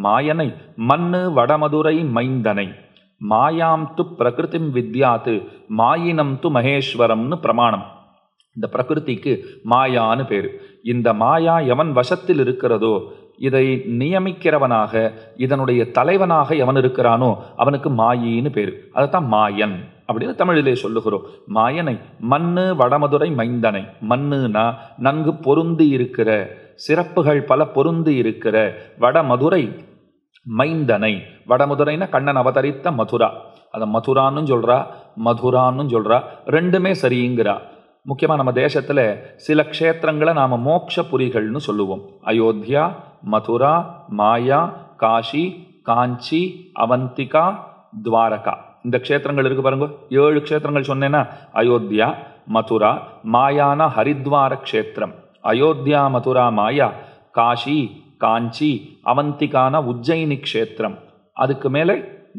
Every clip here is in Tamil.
மாயனை மண்ணு வடமதுரை மைந்தனை மாயாம் து பிரகிருதிம் வித்யாத்து மாயினம் து மகேஸ்வரம்னு பிரமாணம். இந்த பிரகிருதிக்கு மாயான்னு பேரு. இந்த மாயா எவன் வசத்தில் இருக்கிறதோ, இதை நியமிக்கிறவனாக இதனுடைய தலைவனாக எவன் இருக்கிறானோ அவனுக்கு மாயின்னு பேரு. அதைத்தான் மாயன் அப்படின்னு தமிழிலே சொல்லுகிறோம். மாயனை மண்ணு வடமதுரை மைந்தனை. மண்ணுனா நன்கு பொருந்தி இருக்கிற, சிறப்புகள் பல பொருந்தி இருக்கிற வடமதுரை மைந்தனை. வடமதுரைனா கண்ணன் அவதரித்த மதுரா. அதை மதுரான்னு சொல்றா, மதுரான்னு சொல்றா, ரெண்டுமே சரிங்கிறா. முக்கியமாக நம்ம தேசத்தில் சில க்ஷேத்திரங்களை நாம் மோட்சபுரிகள்னு சொல்லுவோம். அயோத்தியா, மதுரா, மாயா, காஷி, காஞ்சி, அவந்திகா, துவாரகா. இந்த க்ஷேத்திரங்கள் இருக்கு பாருங்க. 7 க்ஷேத்திரங்கள் சொன்னேன்னா, அயோத்தியா, மதுரா, மாயானா ஹரித்வார க்ஷேத்திரம், அயோத்தியா, மதுரா, மாயா, காஷி, காஞ்சி, அவந்திகான உஜ்ஜயினி க்ஷேத்திரம், அதுக்கு மேலே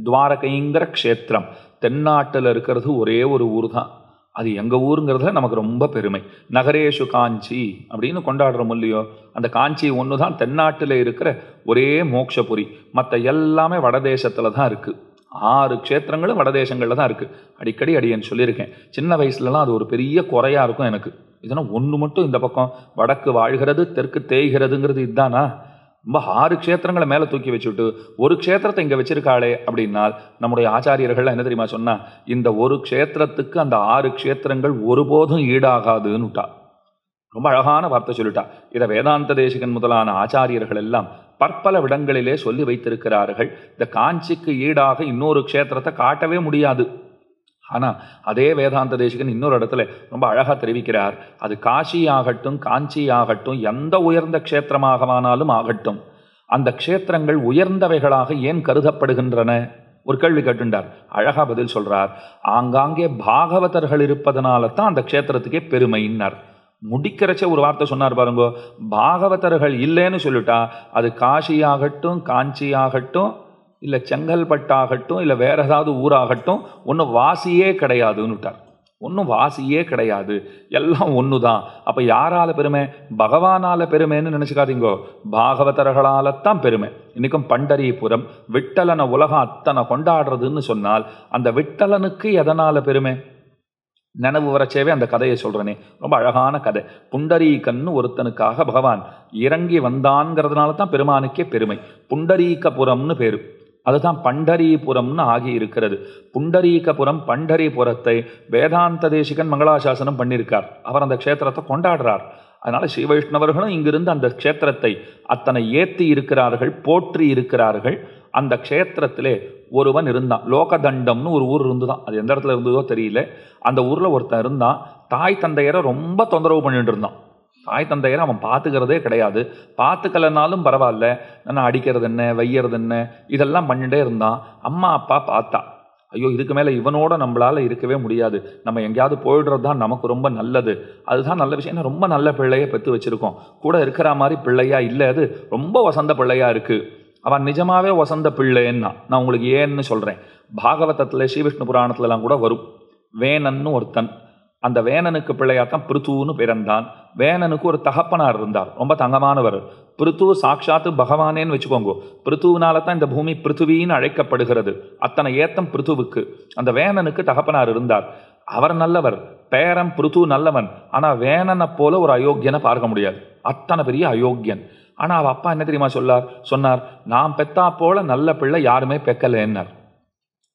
துவாரகைங்கிற க்ஷேத்திரம். தென்னாட்டில் இருக்கிறது ஒரே ஒரு ஊர் தான். அது எங்கள் ஊருங்கிறதுல நமக்கு ரொம்ப பெருமை. நகரேஷு காஞ்சி அப்படின்னு கொண்டாடுறோம் இல்லையோ, அந்த காஞ்சி ஒன்று தான் தென்னாட்டில் இருக்கிற ஒரே மோட்சபுரி. மற்ற எல்லாமே வடதேசத்தில் தான் இருக்குது. 6 க்ஷேத்திரங்களும் வடதேசங்களில் தான் இருக்குது. அடிக்கடி அடியேன்னு சொல்லியிருக்கேன். சின்ன வயசுலலாம் அது ஒரு பெரிய குறையாக இருக்கும் எனக்கு. இதனால் ஒன்று மட்டும் இந்த பக்கம் வடக்கு வாழ்கிறது தெற்கு தேய்கிறதுங்கிறது இதுதானா? ரொம்ப 6 க்ஷேத்திரங்களை மேலே தூக்கி வச்சுட்டு ஒரு க்ஷேத்திரத்தை இங்கே வச்சிருக்காளே அப்படின்னால், நம்முடைய ஆச்சாரியர்கள் என்ன தெரியுமா சொன்னா, இந்த ஒரு க்ஷேத்திரத்துக்கு அந்த 6 க்ஷேத்திரங்கள் ஒருபோதும் ஈடாகாதுன்னு விட்டா. ரொம்ப அழகான வார்த்தை சொல்லிட்டா. இதை வேதாந்த தேசிகன் முதலான ஆச்சாரியர்கள் எல்லாம் பற்பல விடங்களிலே சொல்லி வைத்திருக்கிறார்கள். இந்த காஞ்சிக்கு ஈடாக இன்னொரு க்ஷேத்திரத்தை காட்டவே முடியாது. ஆனால் அதே வேதாந்த தேசிகன் இன்னொரு இடத்துல ரொம்ப அழகாக தெரிவிக்கிறார். அது காசி ஆகட்டும், காஞ்சி ஆகட்டும், எந்த உயர்ந்த க்ஷேத்திரமாகவானாலும் ஆகட்டும், அந்த க்ஷேத்திரங்கள் உயர்ந்தவைகளாக ஏன் கருதப்படுகின்றன? ஒரு கேள்வி கேட்டுண்டார். அழகா பதில் சொல்றார். ஆங்காங்கே பாகவதர்கள் இருப்பதனால தான் அந்த க்ஷேத்திரத்துக்கே பெருமைன்னார். முடிக்கிறச்ச ஒரு வார்த்தை சொன்னார் பாருங்கோ, பாகவதர்கள் இல்லைன்னு சொல்லிட்டா அது காசி ஆகட்டும், காஞ்சி ஆகட்டும், இல்லை செங்கல்பட்டாகட்டும், இல்லை வேற ஏதாவது ஊராகட்டும், ஒன்றும் வாசியே கிடையாதுன்னுட்டார். ஒன்றும் வாசியே கிடையாது, எல்லாம் ஒன்று தான். அப்போ யாரால பெருமை? பகவானால பெருமைன்னு நினச்சிக்காதீங்கோ, பாகவதர்களால்தான் பெருமை. இன்றைக்கும் பண்டரிபுரம் விட்டலனை உலகம் அத்தனை கொண்டாடுறதுன்னு சொன்னால் அந்த விட்டலனுக்கு எதனால் பெருமை? நினைவு வரச்சேவே அந்த கதையை சொல்கிறேனே, ரொம்ப அழகான கதை. புண்டரீகன்னு ஒருத்தனுக்காக பகவான் இறங்கி வந்தான்ங்கிறதுனால தான் பெருமானுக்கே பெருமை. புண்டரீகபுரம்னு பேரு, அதுதான் பண்டரிபுரம்னு ஆகி இருக்கிறது. புண்டரீகபுரம் பண்டரிபுரத்தை வேதாந்த தேசிகன் மங்களாசாசனம் பண்ணியிருக்கார். அவர் அந்த க்ஷேத்திரத்தை கொண்டாடுறார். அதனால ஸ்ரீ வைஷ்ணவர்களும் இங்கிருந்து அந்த க்ஷேத்திரத்தை அத்தனை ஏற்றி இருக்கிறார்கள், போற்றி இருக்கிறார்கள். அந்த க்ஷேத்திரத்திலே ஒருவன் இருந்தான். லோகதண்டம்னு ஒரு ஊர் இருந்துதான், அது எந்த இடத்துல இருந்ததோ தெரியல. அந்த ஊரில் ஒருத்தன் இருந்தான். தாய் தந்தையரை ரொம்ப தொந்தரவு பண்ணிட்டு இருந்தான். தாய் தந்தையரை அவன் பார்த்துக்கிறதே கிடையாது. பார்த்துக்கலனாலும் பரவாயில்ல, நான் அடிக்கிறது என்ன, வையறது என்ன, இதெல்லாம் பண்ணிட்டே இருந்தான். அம்மா அப்பா பார்த்தா, ஐயோ இதுக்கு மேலே இவனோட நம்மளால் இருக்கவே முடியாது, நம்ம எங்கேயாவது போயிடுறது தான் நமக்கு ரொம்ப நல்லது, அதுதான் நல்ல விஷயம். ரொம்ப நல்ல பிள்ளையை பெற்று வச்சுருக்கோம், கூட இருக்கிற மாதிரி பிள்ளையா இல்லை, அது ரொம்ப வசந்த பிள்ளையா இருக்குது. அவன் நிஜமாவே வசந்த பிள்ளைன்னா நான் உங்களுக்கு ஏன்னு சொல்கிறேன். பாகவதத்தில் ஸ்ரீவிஷ்ணு புராணத்துலலாம் கூட வரும். வேணன்னு ஒருத்தன், அந்த வேணனுக்கு பிள்ளையாத்தான் பிருத்துன்னு பிறந்தான். வேணனுக்கு ஒரு தகப்பனார் இருந்தார், ரொம்ப தங்கமானவர். பிருத்து சாட்சாத்து பகவானேன்னு வச்சுக்கோங்க. பிருத்துவினால தான் இந்த பூமி பிருத்துவின்னு அழைக்கப்படுகிறது. அத்தனை ஏத்தம் பிருத்துவுக்கு. அந்த வேணனுக்கு தகப்பனார் இருந்தார். அவர் நல்லவர், பேரன் பிருத்து நல்லவன். ஆனால் வேணனை போல ஒரு அயோக்கியனை பார்க்க முடியாது, அத்தனை பெரிய அயோக்கியன். ஆனால் அவள் அப்பா என்ன தெரியுமா சொன்னார், நான் பெத்தா போல நல்ல பிள்ளை யாருமே பெக்கலைன்னார்.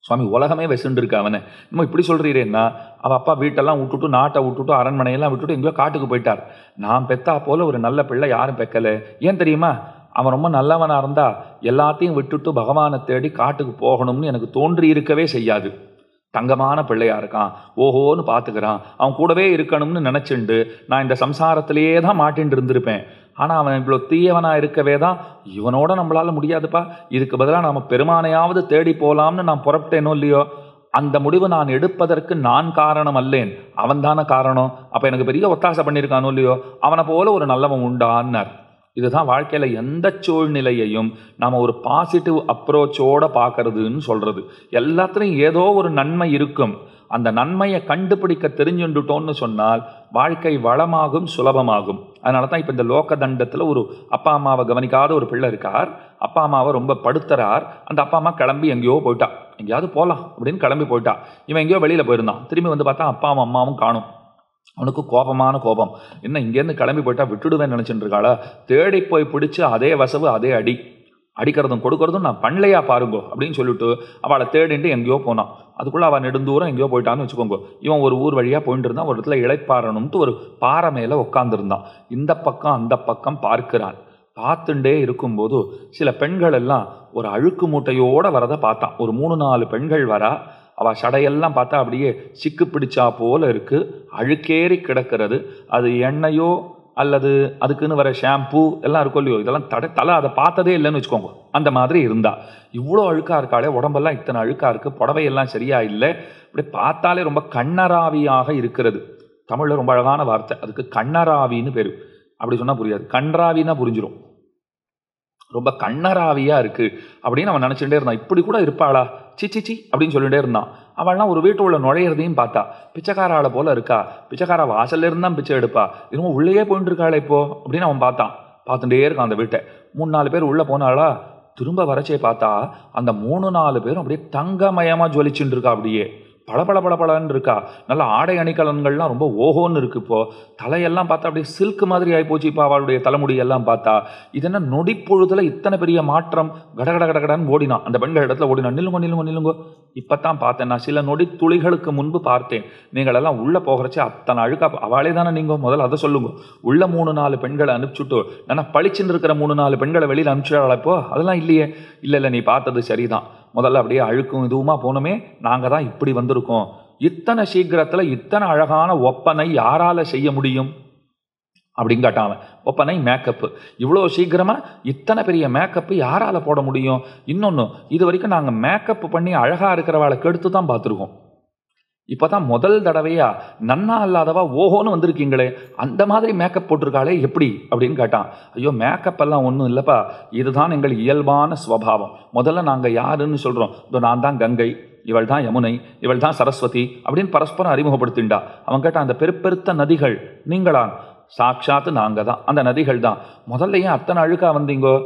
சுவாமி உலகமே வெசுண்டு இருக்கு அவனை, நம்ம இப்படி சொல்கிறீரேன்னா, அவள் அப்பா வீட்டெல்லாம் விட்டுட்டு, நாட்டை விட்டுட்டு, அரண்மனையெல்லாம் விட்டுட்டு எங்கேயோ காட்டுக்கு போயிட்டார். நான் பெத்தா போல ஒரு நல்ல பிள்ளை யாரும் பெக்கலை. ஏன் தெரியுமா? அவன் ரொம்ப நல்லவனாக இருந்தா எல்லாத்தையும் விட்டுட்டு பகவானை தேடி காட்டுக்கு போகணும்னு எனக்கு தோன்றி இருக்கவே செய்யாது. தங்கமான பிள்ளையா இருக்கான், ஓஹோன்னு பார்த்துக்கிறான், அவன் கூடவே இருக்கணும்னு நினச்சிண்டு நான் இந்த சம்சாரத்திலேயே தான் மாட்டின்னு இருந்திருப்பேன். ஆனால் அவன் இவ்வளோ தீயவனாக இருக்கவே தான் இவனோட நம்மளால முடியாதுப்பா, இதுக்கு பதிலாக நம்ம பெருமானையாவது தேடி போகலாம்னு நான் புறப்பட்டேனோ இல்லையோ, அந்த முடிவு நான் எடுப்பதற்கு நான் காரணம் அல்லேன், அவன் தானே காரணம். அப்போ எனக்கு பெரிய ஒத்தாசை பண்ணியிருக்கானோ இல்லையோ, அவனை போல ஒரு நல்லவன் உண்டான்னார். இதுதான் வாழ்க்கையில் எந்த சூழ்நிலையையும் நாம் ஒரு பாசிட்டிவ் அப்ரோச்சோடு பார்க்கறதுன்னு சொல்கிறது. எல்லாத்துலேயும் ஏதோ ஒரு நன்மை இருக்கும். அந்த நன்மையை கண்டுபிடிக்க தெரிஞ்சுட்டோன்னு சொன்னால் வாழ்க்கை வளமாகும், சுலபமாகும். அதனால தான் இப்போ இந்த லோக தண்டத்தில் ஒரு அப்பா அம்மாவை கவனிக்காத ஒரு பிள்ளை இருக்கார். அப்பா அம்மாவை ரொம்ப படுத்துறார். அந்த அப்பா அம்மா கிளம்பி எங்கேயோ போயிட்டா, எங்கேயாவது போகலாம் அப்படின்னு கிளம்பி போயிட்டா. இவன் எங்கேயோ வெளியில் போயிருந்தான். திரும்பி வந்து பார்த்தா அப்பாவும் அம்மாவும் காணும். அவனுக்கு கோபமான கோபம். என்ன இங்கேருந்து கிளம்பி போயிட்டா விட்டுடுவேன்னு நினச்சிட்டு இருக்காளா? தேடி போய் பிடிச்சி அதே வசவு அதே அடிக்கிறதும் கொடுக்கறதும் நான் பண்ணலையா பாருங்கோ அப்படின்னு சொல்லிட்டு அவளை தேடிட்டு எங்கேயோ போனான். அதுக்குள்ளே அவள் நெடுந்தூரம் எங்கேயோ போயிட்டான்னு வச்சுக்கோங்க. இவன் ஒரு ஊர் வழியாக போயிட்டு இருந்தான். ஒரு இடத்துல இளைப்பாறணும்ட்டு ஒரு பாறை மேலே உட்காந்துருந்தான். இந்த பக்கம் அந்த பக்கம் பார்க்கிறான். பார்த்துட்டே இருக்கும்போது சில பெண்கள் எல்லாம் ஒரு அழுக்கு மூட்டையோடு வரதை பார்த்தான். ஒரு 3-4 பெண்கள் வரா. அவள் சடையெல்லாம் பார்த்தா அப்படியே சிக்கு பிடிச்சா போல இருக்கு, அழுக்கேறி கிடக்கிறது. அது எண்ணெயோ அல்லது அதுக்குன்னு வர ஷாம்பு எல்லாம் இருக்கும் இல்லையோ, இதெல்லாம் தலை அதை பார்த்ததே இல்லைன்னு வச்சுக்கோங்க. அந்த மாதிரி இருந்தா. இவ்வளோ அழுக்கா இருக்காளே, உடம்பெல்லாம் இத்தனை அழுக்கா இருக்கு, புடவையெல்லாம் சரியா இல்லை, அப்படி பார்த்தாலே ரொம்ப கண்ணராவியாக இருக்கிறது. தமிழில் ரொம்ப அழகான வார்த்தை அதுக்கு, கண்ணராவின்னு பேரு. அப்படி சொன்னால் புரியாது, கண்ராவின்னா புரிஞ்சிடும். ரொம்ப கண்ணராவியா இருக்கு அப்படின்னு அவன் நினச்சிட்டே இருந்தான். இப்படி கூட இருப்பாளா, சிச்சி அப்படின்னு சொல்லிட்டே இருந்தான். அவள்லாம் ஒரு வீட்டு உள்ள நுழையிறதையும் பார்த்தா, பிச்சைக்காராளை போல இருக்கா, பிச்சைக்காரா வாசல்ல இருந்தான் பிச்சை எடுப்பா, இதுவும் உள்ளேயே போயிட்டு இருக்காளே இப்போ அப்படின்னு அவன் பார்த்துட்டே இருக்கான் அந்த வீட்டை. 3-4 பேர் உள்ள போனாளா, திரும்ப வரச்சே பார்த்தா அந்த 3-4 பேரும் அப்படியே தங்கமயமா ஜொலிச்சுட்டு இருக்கா. அப்படியே பளபளன்னு இருக்கா. நல்ல ஆடை அணிகலன்கள்லாம் ரொம்ப ஓஹோன்னு இருக்கு. இப்போ தலையெல்லாம் பார்த்தா அப்படியே சில்க் மாதிரி ஆகிப்போச்சு. இப்போ அவளுடைய தலைமுடியெல்லாம் பார்த்தா இது என்ன நொடிப்பொழுதுல இத்தனை பெரிய மாற்றம். கடகடன்னு ஓடினான். அந்த பெண்கள் இடத்துல ஓடினான். நில்லுங்கோ இப்பத்தான் பார்த்தேன், நான் சில நொடி துளிகளுக்கு முன்பு பார்த்தேன். நீங்கள் எல்லாம் உள்ள போகிறச்சே அத்தனை அழுக்கா. அவளே தானே நீங்க, முதல்ல அதை சொல்லுங்க. உள்ள 3-4 பெண்களை அனுப்பிச்சுட்டு நான் பளிச்சுன்னு இருக்கிற 3-4 பெண்களை வெளியில் அனுப்பிச்சுடாளா இப்போ? அதெல்லாம் இல்லையே. இல்லை நீ பார்த்தது சரிதான், முதல்ல அப்படியே அழுக்கும் இதுவுமா போனோமே, நாங்கள் தான் இப்படி வந்திருக்கோம். இத்தனை சீக்கிரத்தில் இத்தனை அழகான ஒப்பனை யாரால செய்ய முடியும் அப்படின்னு கேட்டான். ஒப்பனை மேக்கப்பு இவ்வளோ சீக்கிரமாக இத்தனை பெரிய மேக்கப்பு யாரால போட முடியும்? இன்னொன்று, இது வரைக்கும் நாங்கள் மேக்கப் பண்ணி அழகாக இருக்கிறவாளை கெடுத்து தான் பார்த்துருக்கோம். இப்போ தான் முதல் தடவையா நன்னா இல்லாதவா ஓஹோன்னு வந்திருக்கீங்களே, அந்த மாதிரி மேக்கப் போட்டிருக்காளே எப்படி அப்படின்னு கேட்டான். ஐயோ மேக்கப் எல்லாம் ஒன்றும் இல்லைப்பா, இதுதான் எங்கள் இயல்பான ஸ்வபாவம். முதல்ல நாங்கள் யாருன்னு சொல்கிறோம். இதோ நான் தான் கங்கை, இவள் தான் யமுனை, இவள் தான் சரஸ்வதி அப்படின்னு பரஸ்பரம் அறிமுகப்படுத்திண்டா. அவன் கேட்டான், அந்த பெருத்த நதிகள் நீங்களா? சாட்சாத்து நாங்கள் தான், அந்த நதிகள் தான். முதல்ல ஏன் அத்தனை அழுக்கா வந்தீங்கோ?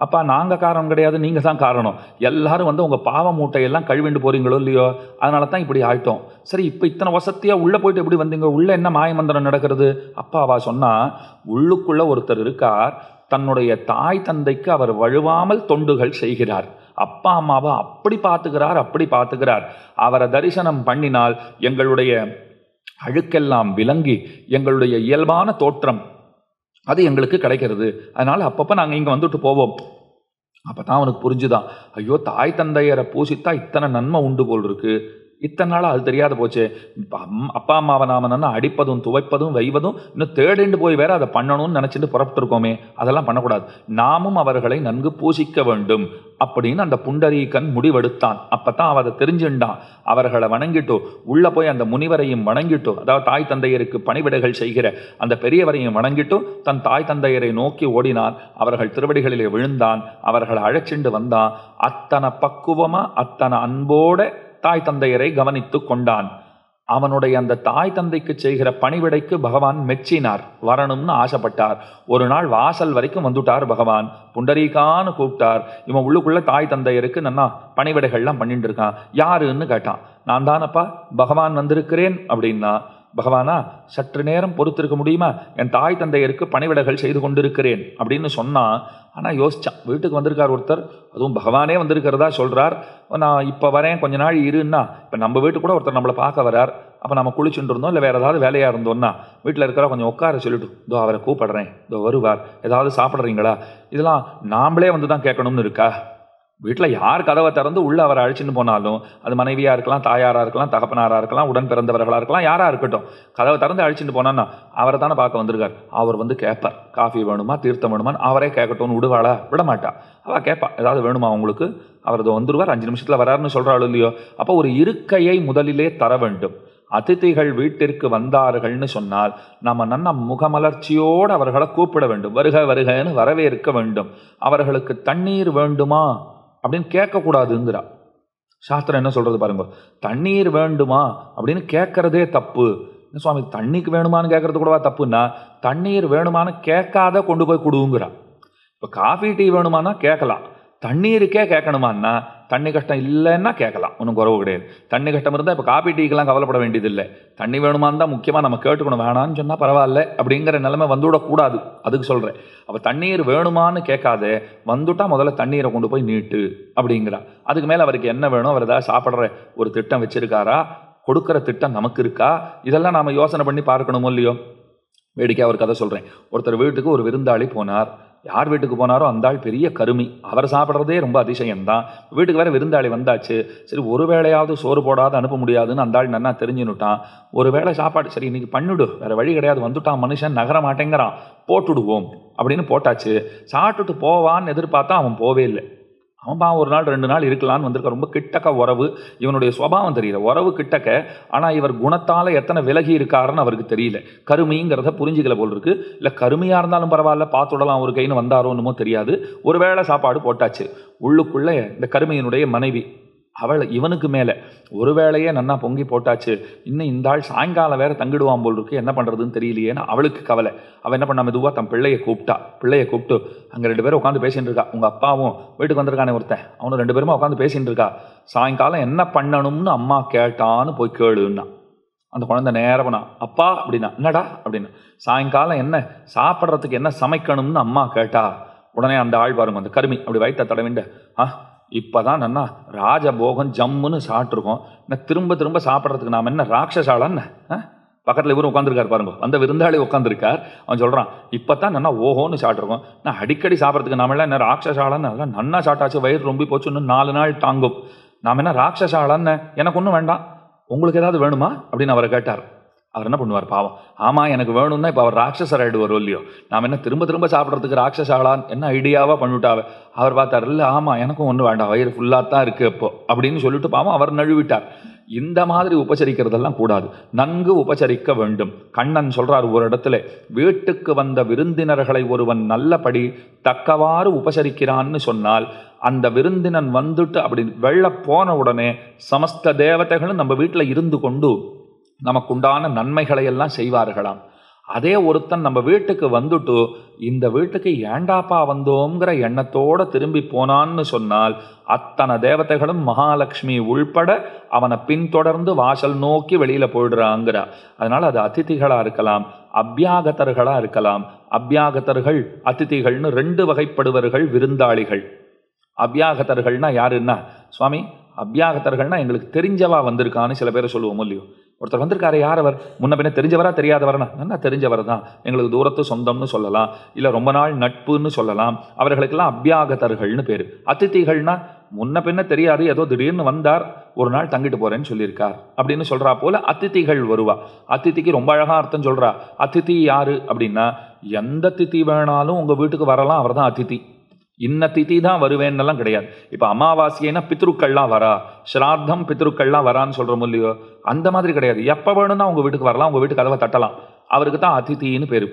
அப்பா நாங்கள் காரணம் கிடையாது, நீங்கள் தான் காரணம். எல்லாரும் வந்து உங்கள் பாவ மூட்டையெல்லாம் கழுவிண்டு போகிறீங்களோ இல்லையோ, அதனால தான் இப்படி ஆயிட்டோம். சரி, இப்போ இத்தனை வசதியாக உள்ளே போயிட்டு எப்படி வந்தீங்க? உள்ளே என்ன மாயமந்திரம் நடக்கிறது? அப்பாவா சொன்னால், உள்ளுக்குள்ளே ஒருத்தர் இருக்கார், தன்னுடைய தாய் தந்தைக்கு அவர் வழுவாமல் தொண்டுகள் செய்கிறார். அப்பா அம்மாவை அப்படி பார்த்துக்கிறார். அவரை தரிசனம் பண்ணினால் எங்களுடைய அழுக்கெல்லாம் விலங்கி எங்களுடைய இயல்பான தோற்றம் அது எங்களுக்கு கிடைக்கிறது. அதனால் அப்பப்போ நாங்கள் இங்கே வந்துட்டு போவோம். அப்போ தான் அவனுக்கு புரிஞ்சுதான், ஐயோ தாய் தந்தையரை பூசித்தா இத்தனை நன்மை உண்டு போல் இருக்கு, இத்தனை நாளாக அது தெரியாத போச்சு. அப்பா அம்மாவை நாம நல்லா அடிப்பதும் துவைப்பதும் வைவதும் இன்னும் தேடிண்டு போய் வேற அதை பண்ணணும்னு நினச்சிட்டு புறப்பட்டுருக்கோமே, அதெல்லாம் பண்ணக்கூடாது. நாமும் அவர்களை நன்கு பூசிக்க வேண்டும் அப்படின்னு அந்த புண்டரீகன் முடிவெடுத்தான். அப்பத்தான் அவ அதை தெரிஞ்சுண்டான். அவர்களை வணங்கிட்டோ, உள்ள போய் அந்த முனிவரையும் வணங்கிட்டோ, அதாவது தாய் தந்தையருக்கு பணிவிடைகள் செய்கிற அந்த பெரியவரையும் வணங்கிட்டோ தன் தாய் தந்தையரை நோக்கி ஓடினான். அவர்கள் திருவடிகளிலே விழுந்தான். அவர்களை அழைச்சிண்டு வந்தான். அத்தனை பக்குவமா அத்தனை அன்போட தாய் தந்தையரை கவனித்து கொண்டான். அவனுடைய அந்த தாய் தந்தைக்கு செய்கிற பணிவிடைக்கு பகவான் மெச்சினார், வரணும்னு ஆசைப்பட்டார். ஒரு நாள் வாசல் வரைக்கும் வந்துட்டார் பகவான். புண்டரீகான்னு கூப்பிட்டார். இவன் உள்ளுக்குள்ள தாய் தந்தையருக்கு நன்னா பணிவிடைகள்லாம் பண்ணிட்டு இருக்கான். யாருன்னு கேட்டான். நான் தானப்பா பகவான் வந்திருக்கிறேன் அப்படின்னா. பகவானா, சற்று நேரம் பொறுத்திருக்க முடியுமா? என் தாய் தந்தையருக்கு பணிவிடைகள் செய்து கொண்டிருக்கிறேன் அப்படின்னு சொன்னான். ஆனால் யோசிச்சான், வீட்டுக்கு வந்திருக்கார் ஒருத்தர், அதுவும் பகவானே வந்திருக்கிறதா சொல்கிறார். நான் இப்போ வரேன் கொஞ்ச நாள் இருன்னா. இப்போ நம்ம வீட்டுக்கு கூட ஒருத்தர் நம்மளை பார்க்க வரார். அப்போ நம்ம குளிச்சுட்டு இருந்தோம், இல்லை வேறு ஏதாவது வேலையாக இருந்தோம்னா வீட்டில் இருக்கிற கொஞ்சம் உட்கார சொல்லிட்டு, இதோ அவரை கூப்பிடுறேன், இதோ வருவார், ஏதாவது சாப்பிட்றீங்களா, இதெல்லாம் நாம்ளே வந்து தான் கேட்கணும்னு இருக்கா? வீட்டில் யார் கதவை திறந்து உள்ளே அவரை அழைச்சின்னு போனாலும், அது மனைவியாக இருக்கலாம், தாயாராக இருக்கலாம், தகப்பனாராக இருக்கலாம், உடன் பிறந்தவர்களாக இருக்கலாம், யாராக இருக்கட்டும், கதவை திறந்து அழைச்சிட்டு போனான்னா அவரை தானே பார்க்க வந்திருக்கார். அவர் வந்து கேட்பார், காஃபி வேணுமா தீர்த்தம் வேணுமான்னு. அவரே கேட்கட்டும்னு விடுவாளா? விட மாட்டா. அவள் கேட்பா, ஏதாவது வேணுமா உங்களுக்கு? அவர் வந்துருவார், 5 நிமிஷத்தில் வராருன்னு சொல்கிறாள் இல்லையோ. அப்போ ஒரு இருக்கையை முதலிலே தர வேண்டும். அதிதிகள் வீட்டிற்கு வந்தார்கள்னு சொன்னால் நம்ம நன்ன முகமலர்ச்சியோடு அவர்களை கூப்பிட வேண்டும். வருக வருகன்னு வரவேற்க வேண்டும். அவர்களுக்கு தண்ணீர் வேண்டுமா அப்படின்னு கேட்கக்கூடாதுங்கிறா சாஸ்திரம். என்ன சொல்றது பாருங்க, தண்ணீர் வேண்டுமா அப்படின்னு கேட்கறதே தப்பு. சுவாமி தண்ணிக்கு வேணுமான்னு கேட்கறது கூடவா தப்புன்னா, தண்ணீர் வேணுமான்னு கேட்காத கொண்டு போய் கொடுங்கிறான். இப்போ காஃபி டீ வேணுமானா கேட்கலாம், தண்ணீருக்கே கேட்கணுமான்னா தண்ணி கஷ்டம் இல்லைன்னா கேட்கலாம், ஒன்றும் குறவு கிடையாது. தண்ணி கஷ்டம் இருந்தால் இப்போ காஃபி டீக்கெல்லாம் கவலைப்பட வேண்டியதில்லை. தண்ணி வேணுமான்னு தான் முக்கியமாக நம்ம கேட்டுக்கணும், வேணான்னு சொன்னால் பரவாயில்ல அப்படிங்கிற நிலைமை வந்துவிடக்கூடாது, அதுக்கு சொல்கிறேன். அப்போ தண்ணீர் வேணுமான்னு கேட்காத வந்துட்டா முதல்ல தண்ணீரை கொண்டு போய் நீட்டு அப்படிங்கிறா. அதுக்கு மேலே அவருக்கு என்ன வேணும், அவர் ஏதாவது சாப்பிட்ற ஒரு திட்டம் வச்சுருக்காரா, கொடுக்குற திட்டம் நமக்கு இருக்கா, இதெல்லாம் நாம் யோசனை பண்ணி பார்க்கணுமோ இல்லையோ. வேடிக்கை ஒரு கதை சொல்கிறேன். ஒருத்தர் வீட்டுக்கு ஒரு விருந்தாளி போனார். யார் வீட்டுக்கு போனாரோ அந்த ஆள் பெரிய கருமி, அவர் சாப்பிட்றதே ரொம்ப அதிசயம்தான். வீட்டுக்கு வேறு விருந்தாளி வந்தாச்சு, சரி ஒரு வேளையாவது சோறு போடாத அனுப்ப முடியாதுன்னு அந்த ஆள் நன்னா தெரிஞ்சுன்னுட்டான். ஒரு வேளை சாப்பாடு சரி இன்னைக்கு பண்ணிவிடு, வேறு வழி கிடையாது, வந்துட்டான் மனுஷன் நகர மாட்டேங்கிறான், போட்டுடுவோம் அப்படின்னு போட்டாச்சு. சாப்பிட்டுட்டு போவான்னு எதிர்பார்த்தா அவன் போவே இல்லை. அவன் ஒரு நாள் 2 நாள் இருக்கலான்னு வந்திருக்க. ரொம்ப கிட்டக்க உறவு, இவனுடைய சுபாவம் தெரியல, உறவு கிட்டக்க. ஆனால் இவர் குணத்தால் எத்தனை விலகி இருக்காருன்னு அவருக்கு தெரியல. கருமிங்கிறத புரிஞ்சுக்கல போல் இருக்கு. இல்லை கருமையாக இருந்தாலும் பரவாயில்ல பார்த்துடலாம் ஒரு கைன்னு வந்தாரோன்னுமோ தெரியாது. ஒரு வேளை சாப்பாடு போட்டாச்சு. உள்ளுக்குள்ளே இந்த கருமையினுடைய மனைவி அவள் இவனுக்கு மேலே ஒரு வேளையே நன்னா பொங்கி போட்டாச்சு. இன்னும் இந்த ஆள் சாயங்காலம் வேற தங்கிடுவான் போல் இருக்கு, என்ன பண்ணுறதுன்னு தெரியலையேன்னு அவளுக்கு கவலை. அவள் என்ன பண்ணா, மெதுவாக தன் பிள்ளையை கூப்பிட்டு அங்கே 2 பேரும் உட்காந்து பேசிட்டு இருக்கா. உங்கள் அப்பாவும் வீட்டுக்கு வந்திருக்கானே ஒருத்தன், அவனும் 2 பேருமா உட்காந்து பேசிட்டு இருக்கா. சாயங்காலம் என்ன பண்ணணும்னு அம்மா கேட்டான்னு போய் கேளுன்னா. அந்த குழந்தை நேரம் பண்ணா, அப்பா அப்படின்னா, என்னடா அப்படின்னா, சாயங்காலம் என்ன சாப்பிட்றதுக்கு என்ன சமைக்கணும்னு அம்மா கேட்டா. உடனே அந்த ஆள் பாருங்க, அந்த கருமி அப்படி வயிற்ற தடவிண்ட, இப்போ தான் நன்னா ராஜபோகம் ஜம்முன்னு சாப்பிட்ருக்கோம், நான் திரும்ப சாப்பிட்றதுக்கு நாம் என்ன ராட்சசாலன்னு. பக்கத்தில் இவரும் உட்காந்துருக்கார் பாருங்க, அந்த விருந்தாளி உட்காந்துருக்கார். அவன் சொல்கிறான், இப்போ தான் நன்னா ஓஹோன்னு சாப்பிட்ருக்கோம், நான் அடிக்கடி சாப்பிட்றதுக்கு நாமெல்லாம் என்ன ராட்சசாலன்னு, அதெல்லாம் நன்னா சாப்பிட்டாச்சு, வயிறு ரொம்ப போச்சு, இன்னும் 4 நாள் தாங்கும், நாம் என்ன ராட்சசாலன்னு, எனக்கு ஒன்றும் வேண்டாம், உங்களுக்கு ஏதாவது வேணுமா அப்படின்னு அவரை கேட்டார். அவர் என்ன பண்ணுவார் பாவம், ஆமாம் எனக்கு வேணும்னா இப்போ அவர் ராட்சசர் ஆகிடுவார் இல்லையோ, நாம் என்ன திரும்ப சாப்பிட்றதுக்கு ராட்சசாலான்னு என்ன ஐடியாவாக பண்ணிவிட்டாவ. அவர் பார்த்தார், இல்லை ஆமாம் எனக்கும் ஒன்றும் வேண்டாம், வயிறு ஃபுல்லாக தான் இருக்குது இப்போ அப்படின்னு சொல்லிட்டு பாவம் அவர் நழுவிட்டார். இந்த மாதிரி உபசரிக்கிறதெல்லாம் கூடாது, நன்கு உபசரிக்க வேண்டும். கண்ணன் சொல்றார் ஒரு இடத்துல, வீட்டுக்கு வந்த விருந்தினர்களை ஒருவன் நல்லபடி தக்கவாறு உபசரிக்கிறான்னு சொன்னால், அந்த விருந்தினன் வந்துட்டு அப்படி வெள்ள போன உடனே சமஸ்த தேவதைகளும் நம்ம வீட்டில் இருந்து கொண்டு நமக்குண்டான நன்மைகளை எல்லாம் செய்வார்களாம். அதே ஒருத்தன் நம்ம வீட்டுக்கு வந்துட்டு இந்த வீட்டுக்கு ஏண்டாப்பா வந்தோங்கிற எண்ணத்தோடு திரும்பி போனான்னு சொன்னால், அத்தனை தேவதைகளும் மகாலட்சுமி உள்பட அவனை பின்தொடர்ந்து வாசல் நோக்கி வெளியில் போயிடுறாங்கிறா. அதனால் அது அதிதிகளாக இருக்கலாம், அபியாகதர்களாக இருக்கலாம். அபியாகதர்கள் அதிதிகள்னு 2 வகைப்படுவர்கள் விருந்தாளிகள். அபியாகதர்கள்னா யாருன்னா, சுவாமி அபியாகதர்கள்னா எங்களுக்கு தெரிஞ்சவா வந்திருக்கான்னு சில பேரை சொல்லுவோம் இல்லையோ. ஒருத்தர் வந்திருக்காரு, யார் அவர், முன்ன பின்ன தெரிஞ்சவரா தெரியாதவரனா, நல்லா தெரிஞ்சவர் தான், எங்களுக்கு தூரத்து சொந்தம்னு சொல்லலாம், இல்லை ரொம்ப நாள் நட்புன்னு சொல்லலாம். அவர்களுக்கெல்லாம் அபியாகதர்கள்னு பேர். அதிதிகள்னா முன்ன பின்ன தெரியாது, ஏதோ திடீர்னு வந்தார், ஒரு நாள் தங்கிட்டு போறேன்னு சொல்லியிருக்கார் அப்படின்னு சொல்றா போல அதிதிகள் வருவா. அதிதிக்கு ரொம்ப அழகா அர்த்தம் சொல்றா. அதிதி யாரு அப்படின்னா, எந்த திதி வேணாலும் உங்க வீட்டுக்கு வரலாம், அவர் தான் அதிதி. இன்ன திதி தான் வருவேன்னெல்லாம் கிடையாது. இப்போ அமாவாசைனா பித்ருக்கள்லாம் வரா, ஸ்ராத்தம் பித்ருக்கள்லாம் வரான்னு சொல்கிறோம் இல்லையோ, அந்த மாதிரி கிடையாது. எப்போ வேணும்னா உங்கள் வீட்டுக்கு வரலாம், உங்கள் வீட்டுக்கு கதவை தட்டலாம், அவருக்கு தான் அதிதின்னு பேர்.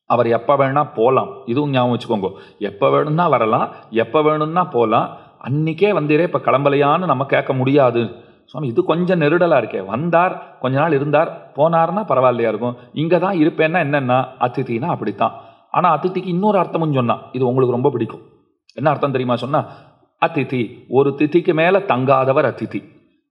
அவர் எப்போ வேணும்னா போகலாம், இதுவும் ஞாபகம் வச்சுக்கோங்க. எப்போ வேணும்னா வரலாம், எப்போ வேணும்னா போகலாம். அன்றைக்கே வந்தீரே இப்போ கிளம்பலையான்னு நம்ம கேட்க முடியாது. சுவாமி இது கொஞ்சம் நெருடலாக இருக்கே, வந்தார் கொஞ்ச நாள் இருந்தார் போனார்னா பரவாயில்லையா இருக்கும். இங்கே தான் இருப்பேன்னா என்னென்னா அதிதினா அப்படித்தான். ஆனால் அதிதிக்கு இன்னொரு அர்த்தமும் சொன்னான், இது உங்களுக்கு ரொம்ப பிடிக்கும். என்ன அர்த்தம் தெரியுமா சொன்னா, அதிதி ஒரு திதிக்கு மேலே தங்காதவர் அதிதி.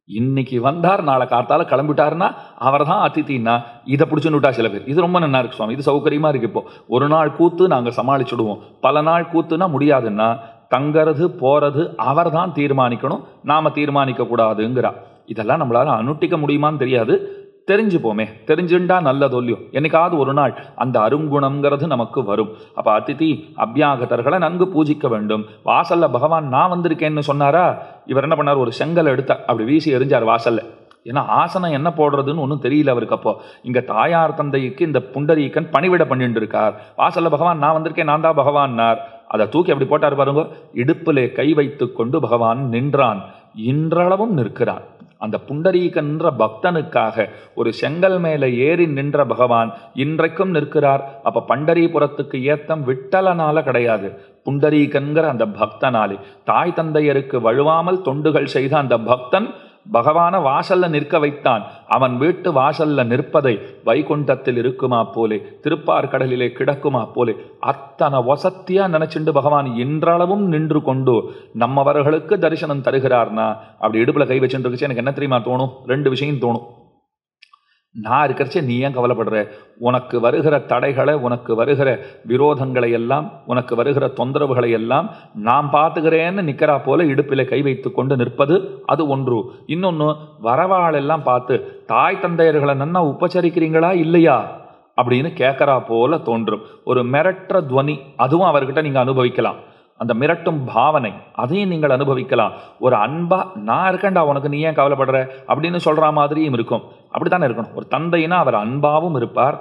இன்னைக்கு வந்தார் நாளை கார்த்தால கிளம்பிட்டாருன்னா அவர் தான் அதித்தின்னா, இதை பிடிச்சுன்னுட்டா சில பேர். இது ரொம்ப நல்லா இருக்கு சுவாமி, இது சௌகரியமாக இருக்கு. இப்போ ஒரு நாள் கூத்து நாங்கள் சமாளிச்சுடுவோம், பல நாள் கூத்துனா முடியாதுன்னா தங்கிறது போகிறது அவர் தான் தீர்மானிக்கணும், நாம் தீர்மானிக்க கூடாதுங்கிறா. இதெல்லாம் நம்மளால அனுட்டிக்க முடியுமான்னு தெரியாது, தெரிஞ்சுப்போமே, தெரிஞ்சுண்டா நல்லதோ இல்லையோ. என்னைக்காவது ஒரு நாள் அந்த அருங்குணம்ங்கிறது நமக்கு வரும். அப்போ அதிதி அபியாகதர்களை நன்கு பூஜிக்க வேண்டும். வாசல்ல பகவான் நான் வந்திருக்கேன்னு சொன்னாரா, இவர் என்ன பண்ணார், ஒரு செங்கல் எடுத்த அப்படி வீசி எரிஞ்சார் வாசல்ல. ஏன்னா ஆசனம் என்ன போடுறதுன்னு ஒன்றும் தெரியல அவருக்கு. அப்போ இங்கே தாயார் தந்தைக்கு இந்த புண்டரீகன் பணிவிட பண்ணிட்டு இருக்கார். வாசல்ல பகவான் நான் வந்திருக்கேன், நான் தான் பகவான்னார். அதை தூக்கி அப்படி போட்டார் பாருங்க, இடுப்பிலே கை வைத்து கொண்டு பகவான் நின்றான், இன்றளவும் நிற்கிறான். அந்த புண்டரீகன்ற பக்தனுக்காக ஒரு செங்கல் மேலே ஏறி நின்ற பகவான் இன்றைக்கும் நிற்கிறார். அப்ப பண்டரிபுரத்துக்கு ஏத்தம் விட்டலனால கிடையாது, புண்டரீகன்கிற அந்த பக்தனாலே. தாய் தந்தையருக்கு வழுவாமல் தொண்டுகள் செய்த அந்த பக்தன் பகவான வாசல்ல நிற்க வைத்தான். அவன் வீட்டு வாசல்ல நிற்பதை வைகுண்டத்தில் இருக்குமா போலே, திருப்பார்கடலிலே கிடக்குமா போலே அத்தனை வசத்தியா நினைச்சுண்டு பகவான் இன்றளவும் நின்று கொண்டு நம்மவர்களுக்கு தரிசனம் தருகிறார்னா, அப்படி இடுப்புல கை வச்சுட்டு இருக்குச்சு எனக்கு என்ன தெரியுமா தோணும்? 2 விஷயம் தோணும். நான் இருக்கிறச்சே நீ ஏன் கவலைப்படுற? உனக்கு வருகிற தடைகளை, உனக்கு வருகிற விரோதங்களை எல்லாம், உனக்கு வருகிற தொந்தரவுகளை எல்லாம் நான் பார்த்துக்கிறேன்னு நிற்கிறா போல இடுப்பில கை வைத்து கொண்டு நிற்பது அது ஒன்று. இன்னொன்று, வரவாளெல்லாம் பார்த்து தாய் தந்தையர்களை நன்னா உபச்சரிக்கிறீங்களா இல்லையா அப்படின்னு கேட்கறா போல தோன்றும். ஒரு மிரட்டுற துவனி, அதுவும் அவர்கிட்ட நீங்க அனுபவிக்கலாம். அந்த மிரட்டும் பாவனை, அதையும் நீங்கள் அனுபவிக்கலாம். ஒரு அன்பா நான் இருக்கேன்டா உனக்கு நீ ஏன் கவலைப்படுற அப்படின்னு சொல்ற மாதிரியும் இருக்கும். அப்படித்தானே இருக்கணும். ஒரு தந்தைனா அவர் அன்பாவும் இருப்பார்,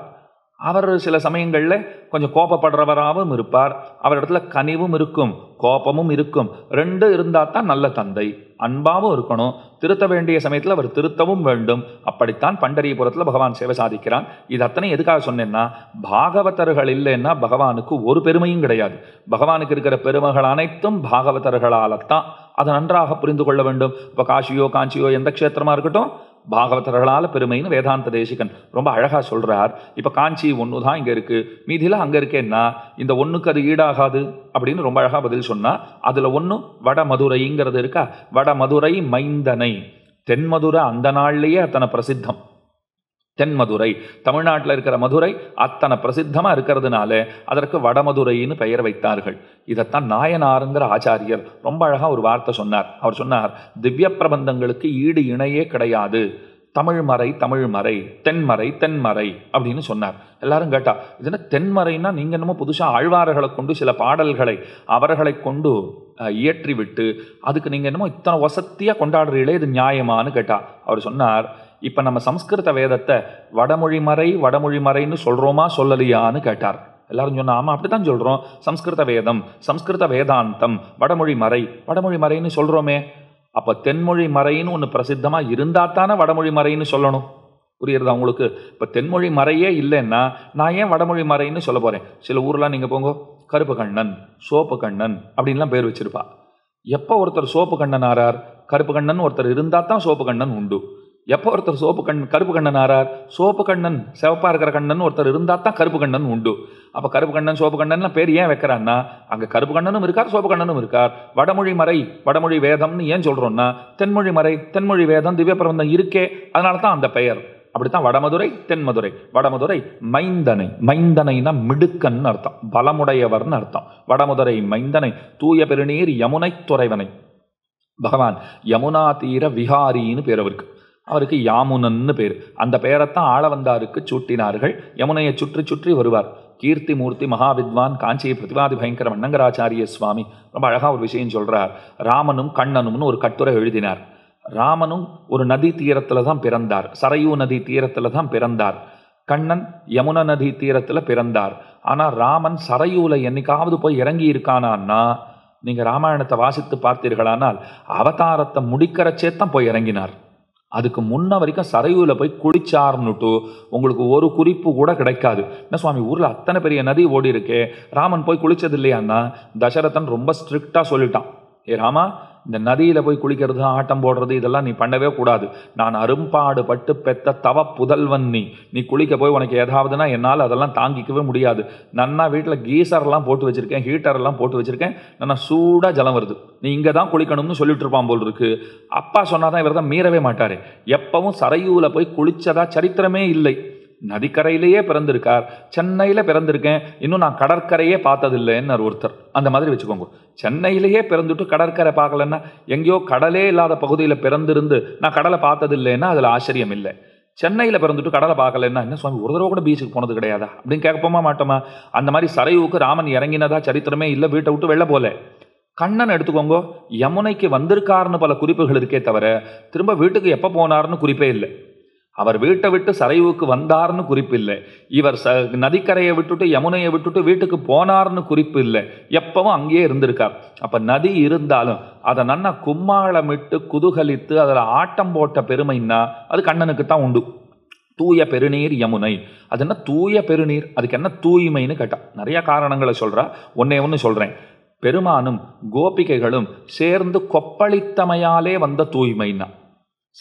அவர் சில சமயங்களில் கொஞ்சம் கோபப்படுறவராகவும் இருப்பார், அவர் இடத்துல கனிவும் இருக்கும் கோபமும் இருக்கும். 2 இருந்தால் தான் நல்ல தந்தை. அன்பாவும் இருக்கணும், திருத்த வேண்டிய சமயத்தில் அவர் திருத்தவும் வேண்டும். அப்படித்தான் பண்டரிபுரத்தில் பகவான் சேவை சாதிக்கிறான். இது அத்தனை எதுக்காக சொன்னேன்னா, பாகவதர்கள் இல்லைன்னா பகவானுக்கு ஒரு பெருமையும் கிடையாது. பகவானுக்கு இருக்கிற பெருமைகள் அனைத்தும் பாகவதர்களால்தான். அதை நன்றாக புரிந்து கொள்ள வேண்டும். இப்போ காசியோ காஞ்சியோ எந்த க்ஷேத்திரமா இருக்கட்டும், பாகவதர்களால பெருமைன்னு வேதாந்த தேசிகன் ரொம்ப அழகா சொல்றார். இப்ப காஞ்சி ஒன்று தான் இங்க இருக்கு, மீதில அங்க இருக்கேன்னா இந்த ஒண்ணுக்கு அது ஈடாகாது அப்படின்னு ரொம்ப அழகா பதில் சொன்னா. அதுல ஒண்ணு வடமதுரைங்கிறது இருக்கா. வடமதுரை மைந்தனை, தென்மதுரை அந்த நாள்லயே அத்தனை பிரசித்தம். தென்மதுரை தமிழ்நாட்டில் இருக்கிற மதுரை அத்தனை பிரசித்தமாக இருக்கிறதுனால அதற்கு வடமதுரைன்னு பெயர் வைத்தார்கள். இதைத்தான் நாயனாருங்கிற ஆச்சாரியர் ரொம்ப அழகாக ஒரு வார்த்தை சொன்னார். அவர் சொன்னார், திவ்ய பிரபந்தங்களுக்கு ஈடு இணையே கிடையாது. தமிழ்மறை தமிழ்மறை, தென்மறை தென்மறை அப்படின்னு சொன்னார். எல்லாரும் கேட்டா இது என்ன தென்மறைன்னா, நீங்க என்னமோ புதுசாக ஆழ்வார்களை கொண்டு சில பாடல்களை அவர்களை கொண்டு இயற்றி விட்டு அதுக்கு நீங்க என்னமோ இத்தனை வசத்தியாக கொண்டாடுறீங்களே, இது நியாயமானு கேட்டா. அவர் சொன்னார், இப்போ நம்ம சம்ஸ்கிருத வேதத்தை வடமொழி மறை வடமொழி மறைன்னு சொல்கிறோமா சொல்லலையான்னு கேட்டார். எல்லாரும் சொன்னா ஆமாம் அப்படித்தான் சொல்கிறோம், சம்ஸ்கிருத வேதம் சம்ஸ்கிருத வேதாந்தம் வடமொழி மறை வடமொழி மறைன்னு சொல்கிறோமே. அப்போ தென்மொழி மறைன்னு ஒன்று பிரசித்தமாக இருந்தால் தானே வடமொழி மறைன்னு சொல்லணும். புரியுறதா உங்களுக்கு? இப்போ தென்மொழி மறையே இல்லைன்னா நான் ஏன் வடமொழி மறைன்னு சொல்ல போகிறேன்? சில ஊர்லாம் நீங்கள் போங்க, கருப்பு கண்ணன் சோப்பு கண்ணன் அப்படின்லாம் பேர் வச்சிருப்பா. எப்போ ஒருத்தர் சோப்பு கண்ணன் ஆறார், கருப்பு கண்ணன் ஒருத்தர் இருந்தால் தான் சோப்பு கண்ணன் உண்டு. எப்போ ஒருத்தர் கருப்பு கண்ணன் ஆறார், சோப்பு கண்ணன் சிவப்பா இருக்கிற கண்ணன் ஒருத்தர் இருந்தால் தான் கருப்பு கண்ணன் உண்டு. அப்போ கருப்பு கண்ணன் சோப்பு கண்ணன்லாம் பேர் ஏன் வைக்கிறான்னா, அங்கே கருப்பு கண்ணனும் இருக்கார் சோப்பு கண்ணனும் இருக்கார். வடமொழி மறை வடமொழி வேதம்னு ஏன் சொல்கிறோன்னா, தென்மொழி மறை தென்மொழி வேதம் திவ்ய பிரபந்தம் இருக்கே, அதனால தான் அந்த பெயர். அப்படித்தான் வடமதுரை தென்மதுரை. வடமதுரை மைந்தனை, மைந்தனைனா மிடுக்கன் அர்த்தம், பலமுடையவர்னு அர்த்தம். வடமதுரை மைந்தனை, தூய பெருநீர் யமுனை துறைவனை. பகவான் யமுனா தீர விஹாரின்னு பேர் அவருக்கு. அவருக்கு யாமுனன்னு பேர். அந்த பெயரைத்தான் ஆளவந்தாருக்கு சூட்டினார்கள். யமுனையை சுற்றி சுற்றி வருவார். கீர்த்தி மூர்த்தி மகாவித்வான் காஞ்சி பிரதிவாதி பயங்கர மன்னங்கராச்சாரிய சுவாமி ரொம்ப அழகாக ஒரு விஷயம் சொல்கிறார். ராமனும் கண்ணனும்னு ஒரு கட்டுரை எழுதினார். ராமனும் ஒரு நதி தீரத்தில் தான் பிறந்தார், சரையூ நதி தீரத்தில் தான் பிறந்தார். கண்ணன் யமுனா நதி தீரத்தில் பிறந்தார். ஆனால் ராமன் சரையூல என்னைக்காவது போய் இறங்கி இருக்கானான்னா, நீங்கள் ராமாயணத்தை வாசித்து பார்த்தீர்களானால் அவதாரத்தை முடிக்கிறச்சே தான் போய் இறங்கினார். அதுக்கு முன்ன வரைக்கும் சரையூல போய் குளிச்சார்னுட்டு உங்களுக்கு ஒரு குறிப்பு கூட கிடைக்காது. என்ன சுவாமி ஊரில் அத்தனை பெரிய நதி ஓடி இருக்கே, ராமன் போய் குளிச்சது இல்லையான்னா, தசரதன் ரொம்ப ஸ்ட்ரிக்டாக சொல்லிட்டான், ஏ ராமா இந்த நதியில் போய் குளிக்கிறது ஆட்டம் போடுறது இதெல்லாம் நீ பண்ணவே கூடாது. நான் அரும்பாடு பட்டு பெத்த தவ புதல்வன் நீ குளிக்க போய் உனக்கு ஏதாவதுன்னா என்னால் அதெல்லாம் தாங்கிக்கவே முடியாது. நன்னா வீட்டில் கீசர்லாம் போட்டு வச்சுருக்கேன், ஹீட்டர்லாம் போட்டு வச்சுருக்கேன், நல்லா சூடாக ஜலம் வருது, நீ இங்கே தான் குளிக்கணும்னு சொல்லிட்டு இருப்பான் போல் இருக்கு. அப்பா சொன்னாதான் இவர் தான் மீறவே மாட்டார். எப்பவும் சரையூவில் போய் குளிச்சதா சரித்திரமே இல்லை. நதிக்கரையிலேயே பிறந்திருக்கார். சென்னையில் பிறந்திருக்கேன், இன்னும் நான் கடற்கரையே பார்த்ததில்லைன்னு ஒருத்தர். அந்த மாதிரி வச்சுக்கோங்க. சென்னையிலேயே பிறந்துட்டு கடற்கரை பார்க்கலன்னா, எங்கேயோ கடலே இல்லாத பகுதியில் பிறந்திருந்து நான் கடலை பார்த்ததில்லைன்னா அதில் ஆச்சரியம் இல்லை. சென்னையில் பிறந்துட்டு கடலை பார்க்கலன்னா, என்ன சுவாமி ஒரு தடவை கூட பீச்சுக்கு போனது கிடையாதா அப்படின்னு கேட்போமா மாட்டோமா? அந்த மாதிரி சரையூவுக்கு ராமன் இறங்கினதா சரித்திரமே இல்லை, வீட்டை விட்டு வெளில போல. கண்ணன் எடுத்துக்கோங்க, யமுனைக்கு வந்திருக்காருன்னு பல குறிப்புகள் இருக்கே தவிர திரும்ப வீட்டுக்கு எப்போ போனார்னு குறிப்பே இல்லை. அவர் வீட்டை விட்டு சரையூவுக்கு வந்தார்னு குறிப்பு இல்லை. இவர் நதிக்கரையை விட்டுட்டு யமுனையை விட்டுட்டு வீட்டுக்கு போனார்னு குறிப்பு இல்லை. எப்பவும் அங்கேயே இருந்திருக்கார். அப்ப நதி இருந்தாலும் அதை நன்னா கும்மாளமிட்டு குதூகலித்து அதில் ஆட்டம் போட்ட பெருமைன்னா அது கண்ணனுக்கு தான் உண்டு. தூய பெருநீர் யமுனை, அது என்ன தூய பெருநீர், அதுக்கு என்ன தூய்மைன்னு கேட்டா நிறைய காரணங்களை சொல்றா. ஒன்னு சொல்றேன். பெருமானும் கோபிகைகளும் சேர்ந்து கொப்பளித்தமையாலே வந்த தூய்மைன்னா,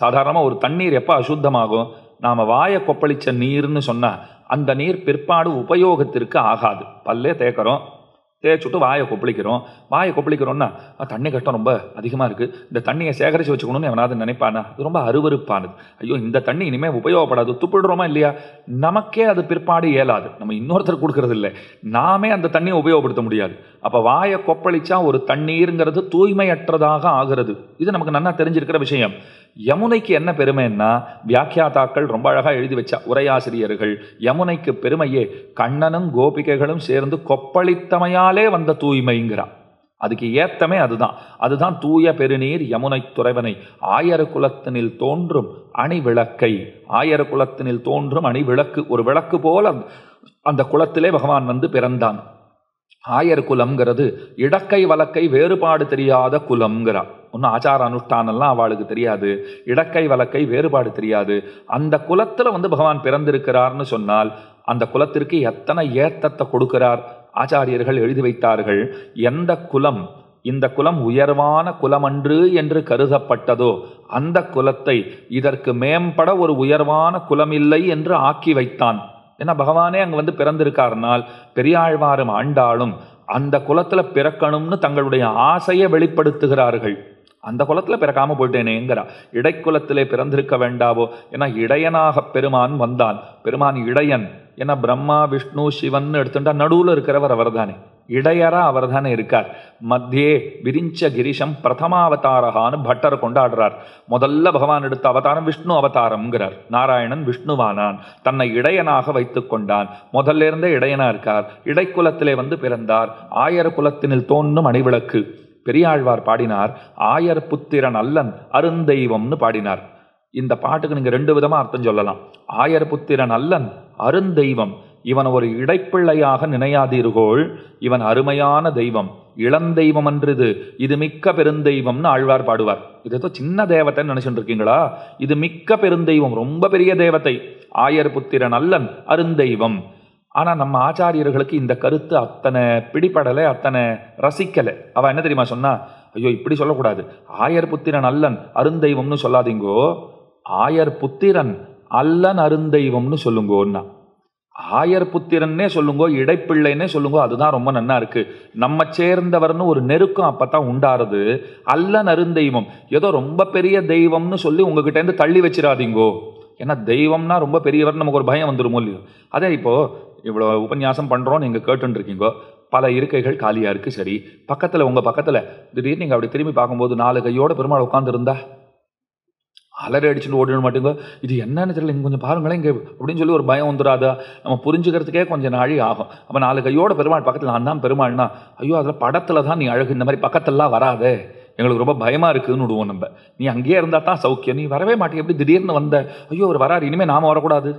சாதாரணமாக ஒரு தண்ணீர் எப்போ அசுத்தமாகும்? நாம் வாயை கொப்பளிச்ச நீர்னு சொன்னால் அந்த நீர் பிற்பாடு உபயோகத்திற்கு ஆகாது. பல்லே தேய்க்கிறோம், தேய்ச்சுட்டு வாயை கொப்பளிக்கிறோம்னா தண்ணி கஷ்டம் ரொம்ப அதிகமாக இருக்குது, இந்த தண்ணியை சேகரித்து வச்சுக்கணும்னு எவனாவது நினைப்பானா? அது ரொம்ப அருவருப்பானது. ஐயோ இந்த தண்ணி இனிமேல் உபயோகப்படாது, துப்பிடுறோமா இல்லையா? நமக்கே அது பிற்பாடு இயலாது, நம்ம இன்னொருத்தர் கொடுக்கறது இல்லை, நாமே அந்த தண்ணியை உபயோகப்படுத்த முடியாது. அப்போ வாயை கொப்பளிச்சா ஒரு தண்ணீருங்கிறது தூய்மையற்றதாக ஆகிறது. இது நமக்கு நல்லா தெரிஞ்சிருக்கிற விஷயம். யமுனைக்கு என்ன பெருமைன்னா, வியாக்கியாதாக்கள் ரொம்ப அழகாக எழுதி வச்சா உரையாசிரியர்கள், யமுனைக்கு பெருமையே கண்ணனும் கோபிகைகளும் சேர்ந்து கொப்பளித்தமையாலே வந்த தூய்மைங்கிறார். அதுக்கு ஏத்தமே அதுதான் தூய பெருநீர் யமுனை துறைவனை ஆயர் குலத்தினில் தோன்றும் அணி விளக்கை. ஆயர் குலத்தினில் தோன்றும் அணி விளக்கு, ஒரு விளக்கு போல அந்த குலத்திலே பகவான் வந்து பிறந்தான். ஆயர் குலம்ங்கிறது இடக்கை வலக்கை வேறுபாடு தெரியாத குலம்ங்கிறார். ஒன்றும் ஆச்சார அனுஷ்டானம்லாம் அவளுக்கு தெரியாது, இடக்கை வலக்கை வேறுபாடு தெரியாது. அந்த குலத்தில் வந்து பகவான் பிறந்திருக்கிறார்னு சொன்னால் அந்த குலத்திற்கு எத்தனை ஏத்தத்தை கொடுக்கிறார் ஆச்சாரியர்கள் எழுதி வைத்தார்கள். எந்த குலம் இந்த குலம் உயர்வான குலமன்று என்று கருதப்பட்டதோ அந்த குலத்தை இதற்கு மேம்பட ஒரு உயர்வான குலமில்லை என்று ஆக்கி வைத்தான். ஏன்னா பகவானே அங்கே வந்து பிறந்திருக்காருனால் பெரியாழ்வாரும் ஆண்டாளும் அந்த குலத்தில் பிறக்கணும்னு தங்களுடைய ஆசையை வெளிப்படுத்துகிறார்கள். அந்த குலத்தில் பிறக்காம போயிட்டேனேங்கிறா. இடைக்குலத்திலே பிறந்திருக்க வேண்டாவோ? ஏன்னா இடையனாக பெருமான் வந்தான். பெருமான் இடையன், ஏன்னா பிரம்மா விஷ்ணு சிவன் எடுத்துட்டா நடுவில் இருக்கிறவர் அவர் தானே, இடையரா அவர் தானே இருக்கார். மத்தியே விரிஞ்ச கிரிஷம் பிரதமாவதாரகான்னு பட்டர் கொண்டாடுறார். முதல்ல பகவான் எடுத்த அவதாரம் விஷ்ணு அவதாரம்ங்கிறார். நாராயணன் விஷ்ணுவானான், தன்னை இடையனாக வைத்து கொண்டான். முதல்ல இருந்தே இடையனா இருக்கார். இடைக்குலத்திலே வந்து பிறந்தார். ஆயர் குலத்தினில் தோன்றும் அணிவிளக்கு. பெரியாழ்வார் பாடினார், ஆயர் புத்திரன் அல்லன் அருந்தெய்வம்னு பாடினார். இந்த பாட்டுக்கு நீங்க ரெண்டு விதமா அர்த்தம் சொல்லலாம். ஆயர் புத்திரன் அல்லன் அருந்தெய்வம், இவன் ஒரு இடைப்பிள்ளையாக நினையாதீர்கள், இவன் அருமையான தெய்வம், இளந்தெய்வம் என்றது, இது மிக்க பெருந்தெய்வம்னு ஆழ்வார் பாடுவார். இது ஏதோ சின்ன தேவத்தைன்னு நினைச்சுட்டு இருக்கீங்களா? இது மிக்க பெருந்தெய்வம், ரொம்ப பெரிய தேவத்தை. ஆயர் புத்திரன் அல்லன் அருந்தெய்வம். ஆனால் நம்ம ஆச்சாரியர்களுக்கு இந்த கருத்து அத்தனை பிடிபடலை, அத்தனை ரசிக்கலை. அவள் என்ன தெரியுமா சொன்னா, ஐயோ இப்படி சொல்லக்கூடாது, ஆயர் புத்திரன் அல்லன் அருந்தெய்வம்னு சொல்லாதீங்கோ, ஆயர் புத்திரன் அல்லன் அருந்தெய்வம்னு சொல்லுங்கோன்னா. ஆயர் புத்திரன்னே சொல்லுங்கோ, இடைப்பிள்ளைன்னே சொல்லுங்கோ, அதுதான் ரொம்ப நன்னா இருக்கு. நம்ம சேர்ந்தவர்னு ஒரு நெருக்கம் அப்பத்தான் உண்டாருது. அல்லன் அருந்தெய்வம் ஏதோ ரொம்ப பெரிய தெய்வம்னு சொல்லி உங்ககிட்ட இருந்து தள்ளி வச்சிடாதீங்கோ. ஏன்னா தெய்வம்னா ரொம்ப பெரியவர், நமக்கு ஒரு பயம் வந்துடும் இல்லையோ. அதே இப்போ இவ்வளோ உபன்யாசம் பண்ணுறோம், நீங்கள் கேட்டுன்னு இருக்கீங்கோ, பல இருக்கைகள் காலியாக இருக்குது. சரி, பக்கத்தில் உங்கள் பக்கத்தில் திடீர்னு நீங்கள் அப்படி திரும்பி பார்க்கும்போது 4 கையோட பெருமாள் உட்காந்துருந்தா அலறி அடிச்சுட்டு ஓடிட மாட்டேங்கோ. இது என்னன்னு தெரியல, இங்கே கொஞ்சம் பாருங்களேன் இங்கே அப்படின்னு சொல்லி ஒரு பயம் வந்துடாதா? நம்ம புரிஞ்சுக்கிறதுக்கே கொஞ்சம் நாழி ஆகும். அப்போ 4 கையோட பெருமாள் பக்கத்தில் நான் தான் பெருமாள்னா, ஐயோ அதில் படத்தில் தான் நீ அழகு, இந்த மாதிரி பக்கத்திலலாம் வராதே, எங்களுக்கு ரொம்ப பயமாக இருக்குதுன்னு விடுவோம் நம்ம. நீ அங்கேயே இருந்தால் தான் சௌக்கியம், நீ வரவே மாட்டேன், எப்படி திடீர்னு வந்த, ஐயோ அவர் வராரு, இனிமேல் நாம் வரக்கூடாது,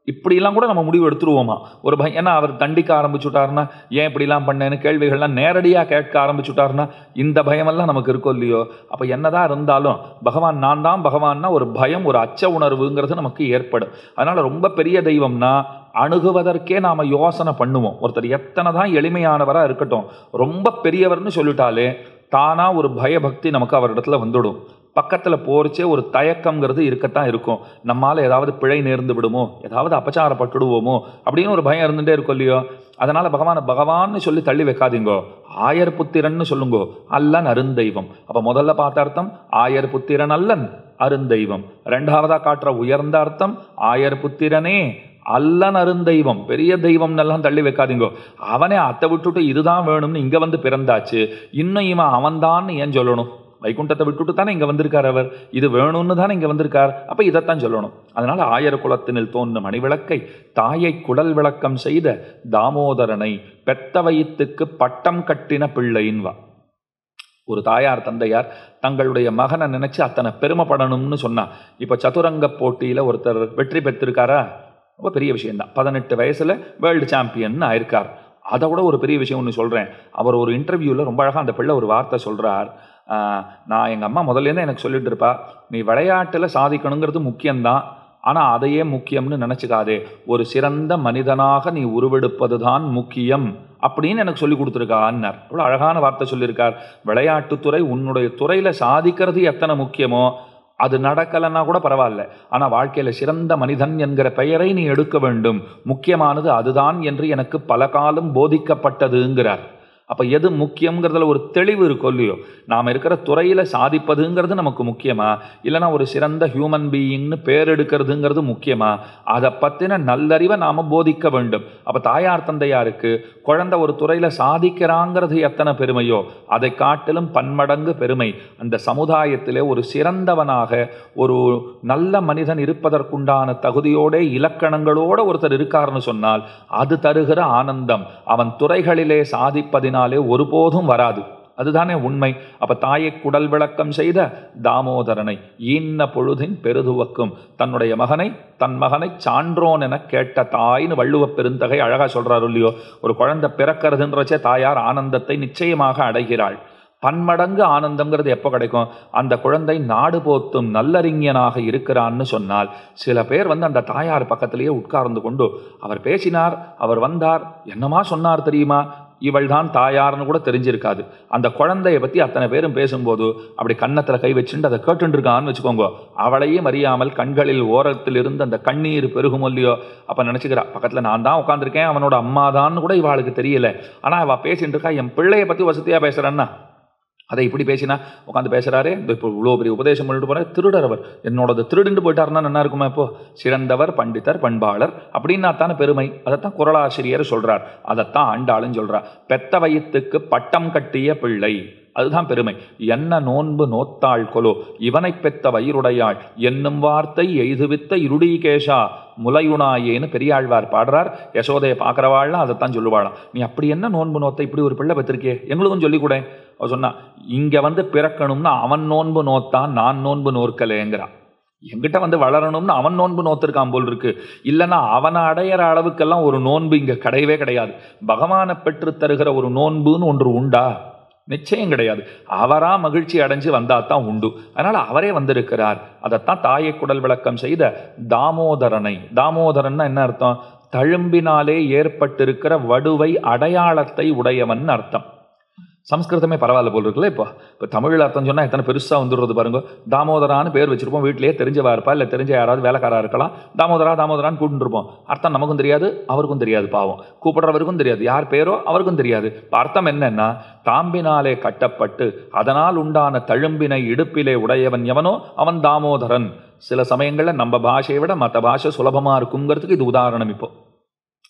இப்படிலாம் கூட நம்ம முடிவு எடுத்துருவோமா ஒரு பயம். ஏன்னா அவர் தண்டிக்க ஆரம்பிச்சுட்டாருன்னா, ஏன் இப்படிலாம் பண்ணேன்னு கேள்விகள்லாம் நேரடியாக கேட்க ஆரம்பிச்சுட்டாருன்னா இந்த பயமெல்லாம் நமக்கு இருக்கோ இல்லையோ. அப்போ என்னதான் இருந்தாலும் பகவான் நான் தான் பகவான்னா ஒரு பயம், ஒரு அச்ச உணர்வுங்கிறது நமக்கு ஏற்படும். அதனால் ரொம்ப பெரிய தெய்வம்னா அணுகுவதற்கே நாம் யோசனை பண்ணுவோம். ஒருத்தர் எத்தனை தான் எளிமையானவராக இருக்கட்டும், ரொம்ப பெரியவர்னு சொல்லிட்டாலே தானாக ஒரு பயபக்தி நமக்கு அவரிடத்துல வந்துடும். பக்கத்தில் போர்ச்சே ஒரு தயக்கம்ங்கிறது இருக்கத்தான் இருக்கும். நம்மால் ஏதாவது பிழை நேர்ந்து விடுமோ, ஏதாவது அபச்சாரப்பட்டுடுவோமோ அப்படின்னு ஒரு பயம் இருந்துகிட்டே இருக்கும் இல்லையோ. அதனால் பகவான்னு சொல்லி தள்ளி வைக்காதீங்கோ, ஆயர் புத்திரன்னு சொல்லுங்கோ, அல்லன் அருந்தெய்வம். அப்போ முதல்ல பார்த்த அர்த்தம் ஆயர் புத்திரன் அல்லன் அருந்தெய்வம். ரெண்டாவதாக காட்டுற உயர்ந்த அர்த்தம் ஆயர் புத்திரனே அல்லன் அருந்தெய்வம், பெரிய தெய்வம் எல்லாம் தள்ளி வைக்காதீங்கோ. அவனே அத்தை விட்டுட்டு இதுதான் வேணும்னு இங்கே வந்து பிறந்தாச்சு, இன்னும் இவன் அவன்தான்னு ஏன் சொல்லணும்? வைகுண்டத்தை விட்டுட்டு தானே இங்கே வந்திருக்கார் அவர், இது வேணும்னு தானே இங்கே வந்திருக்கார், அப்போ இதைத்தான் சொல்லணும். அதனால் ஆயர் குலத்தினில் தோன்றும் மணிவிளக்கை தாயை குடல் விளக்கம் செய்த தாமோதரனை பெத்த வயிற்றுக்கு பட்டம் கட்டின பிள்ளைன்வா. ஒரு தாயார் தந்தையார் தங்களுடைய மகனை நினைச்சு அத்தனை பெருமைப்படணும்னு சொன்னா. இப்போ சதுரங்க போட்டியில் ஒருத்தர் வெற்றி பெற்றிருக்காரா, ரொம்ப பெரிய விஷயம்தான். 18 வயசுல வேர்ல்டு சாம்பியன் ஆயிருக்கார். அதை விட ஒரு பெரிய விஷயம் ஒன்று சொல்கிறேன். அவர் ஒரு இன்டர்வியூவில் ரொம்ப அழகாக அந்த பிள்ளை ஒரு வார்த்தை சொல்கிறார். நான் எங்கள் அம்மா முதல்லேருந்தே எனக்கு சொல்லிட்டு இருப்பா, நீ விளையாட்டில் சாதிக்கணுங்கிறது முக்கியம்தான், ஆனால் அதையே முக்கியம்னு நினச்சிக்காதே, ஒரு சிறந்த மனிதனாக நீ உருவெடுப்பது தான் முக்கியம் அப்படின்னு எனக்கு சொல்லி கொடுத்துருக்கான்னார். அவ்வளோ அழகான வார்த்தை சொல்லியிருக்கார். விளையாட்டுத்துறை உன்னுடைய துறையில் சாதிக்கிறது எத்தனை முக்கியமோ அது நடக்கலைன்னா கூட பரவாயில்ல, ஆனால் வாழ்க்கையில் சிறந்த மனிதன் என்கிற பெயரை நீ எடுக்க வேண்டும், முக்கியமானது அதுதான் என்று எனக்கு பல காலம் போதிக்கப்பட்டதுங்கிறார். அப்போ எது முக்கியங்கிறதுல ஒரு தெளிவு இருக்கும் இல்லையோ? நாம் இருக்கிற துறையில் சாதிப்பதுங்கிறது நமக்கு முக்கியமா, இல்லைனா ஒரு சிறந்த ஹியூமன் பீயிங்னு பேர் எடுக்கிறதுங்கிறது முக்கியமா? அதை பற்றின நல்லறிவை நாம் போதிக்க வேண்டும். அப்போ தாயார் தந்தையாருக்கு குழந்தை ஒரு துறையில் சாதிக்கிறாங்கிறது எத்தனை பெருமையோ அதை காட்டிலும் பன்மடங்கு பெருமை அந்த சமுதாயத்திலே ஒரு சிறந்தவனாக ஒரு நல்ல மனிதன் இருப்பதற்குண்டான தகுதியோட இலக்கணங்களோடு ஒருத்தர் இருக்காருன்னு சொன்னால் அது தருகிற ஆனந்தம் அவன் துறைகளிலே சாதிப்பதினால் ஒருபோதும் வராது. அதுதானே உண்மை. அப்ப தாயை குடல் விளக்கம் செய்த தாமோதரனை ஈன்ன பொழுதின் பெருதுவக்கும் தன்னுடைய மகனை தன் மகனை சான்றோன் என கேட்ட தாய்னு வள்ளுவ பெருந்தகை அழகா சொல்றாரு இல்லையோ? ஒரு குழந்தை பிறக்கிறதுன்றச்சே தாயார் ஆனந்தத்தை நிச்சயமாக அடைகிறாள். பன்மடங்கு ஆனந்தம்ங்கிறது எப்போ கிடைக்கும்? அந்த குழந்தை நாடு போத்தும் நல்லறிஞனாக இருக்கிறான்னு சொன்னால். சில பேர் அந்த தாயார் பக்கத்திலேயே உட்கார்ந்து கொண்டு அவர் பேசினார், அவர் வந்தார், என்னமா சொன்னார் தெரியுமா, இவள் தான் தாயார்னு கூட தெரிஞ்சிருக்காது. அந்த குழந்தைய பற்றி அத்தனை பேரும் பேசும்போது அப்படி கன்னத்தில் கை வச்சுட்டு அதை கேட்டுருக்கான்னு வச்சுக்கோங்க, அவளையும் அறியாமல் கண்களில் ஓரத்தில் இருந்து அந்த கண்ணீர் பெருகும் இல்லையோ? அப்போ நினச்சிக்கிறா பக்கத்தில் நான் தான் உட்காந்துருக்கேன், அவனோட அம்மா தான் கூட இவாளுக்கு தெரியல. ஆனால் அவள் பேசிட்டு இருக்கா, என் பிள்ளையை பற்றி வசதியாக பேசுகிறான்னா அதை இப்படி பேசினா உட்காந்து பேசுகிறாரே, இப்போ இவ்வளோ பெரிய உபதேசம் பண்ணிட்டு போகிற திருடர் அவர், என்னோடது திருடுண்டு போயிட்டாருன்னா என்ன இருக்குமா? இப்போ சிறந்தவர் பண்டிதர் பண்பாளர் அப்படின்னா தானே பெருமை. அதைத்தான் குறளாசிரியர் சொல்கிறார், அதைத்தான் ஆண்டாளும் சொல்கிறார். பெத்த வயிற்றுக்கு பட்டம் கட்டிய பிள்ளை, அதுதான் பெருமை. என்ன நோன்பு நோத்தாள் கொலோ இவனை பெத்த வயிறுடையாள் என்னும் வார்த்தை எய்துவித்த இருடீகேஷா முலையுணாயேன்னு பெரியாழ்வார் பாடுறார். யசோதையை பார்க்குறவாள்லாம் அதைத்தான் சொல்லுவாளாம். நீ அப்படி என்ன நோன்பு நோத்த, இப்படி ஒரு பிள்ளை பெற்றிருக்கே, எங்களுக்கும் சொல்லிக்கூட. அவ சொன்னா, இங்கே பிறக்கணும்னா அவன் நோன்பு நோத்தான், நான் நோன்பு நோற்கலேங்கிறான். எங்கிட்ட வளரணும்னு அவன் நோன்பு நோத்திருக்கான் போல் இருக்கு. இல்லைன்னா அவனை அடையிற அளவுக்கெல்லாம் ஒரு நோன்பு இங்கே கிடையவே கிடையாது. பகவானை பெற்று தருகிற ஒரு நோன்புன்னு ஒன்று உண்டா? நிச்சயம் கிடையாது. அவரா மகிழ்ச்சி அடைஞ்சு வந்தாதான் உண்டு. அதனால அவரே வந்திருக்கிறார். அதைத்தான் தாயை குடல் விளக்கம் செய்த தாமோதரனை. தாமோதரன்னா என்ன அர்த்தம்? தழும்பினாலே ஏற்பட்டிருக்கிற வடுவை அடையாளத்தை உடையவன் அர்த்தம். சம்ஸ்கிருதமே பரவாயில்ல போல் இருக்குல்ல. இப்போ தமிழில் அர்த்தம் சொன்னால் எத்தனை பெருசாக வந்துடுறது பாருங்க. தாமோதரான்னு பேர் வச்சிருப்போம், வீட்டிலேயே தெரிஞ்சவா இருப்பா, இல்லை தெரிஞ்ச யாராவது வேலைக்காரா இருக்கலாம். தாமோதரான்னு கூப்பிட்டுருப்போம். அர்த்தம் நமக்கும் தெரியாது, அவருக்கும் தெரியாது. பாவம், கூப்பிடுறவருக்கும் தெரியாது, யார் பேரோ அவருக்கும் தெரியாது. அர்த்தம் என்னன்னா, தாம்பினாலே கட்டப்பட்டு அதனால் உண்டான தழும்பினை இடுப்பிலே உடையவன் எவனோ அவன் தாமோதரன். சில சமயங்களில் நம்ம பாஷையை விட மற்ற பாஷை சுலபமாக இருக்குங்கிறதுக்கு இது உதாரணம். இப்போ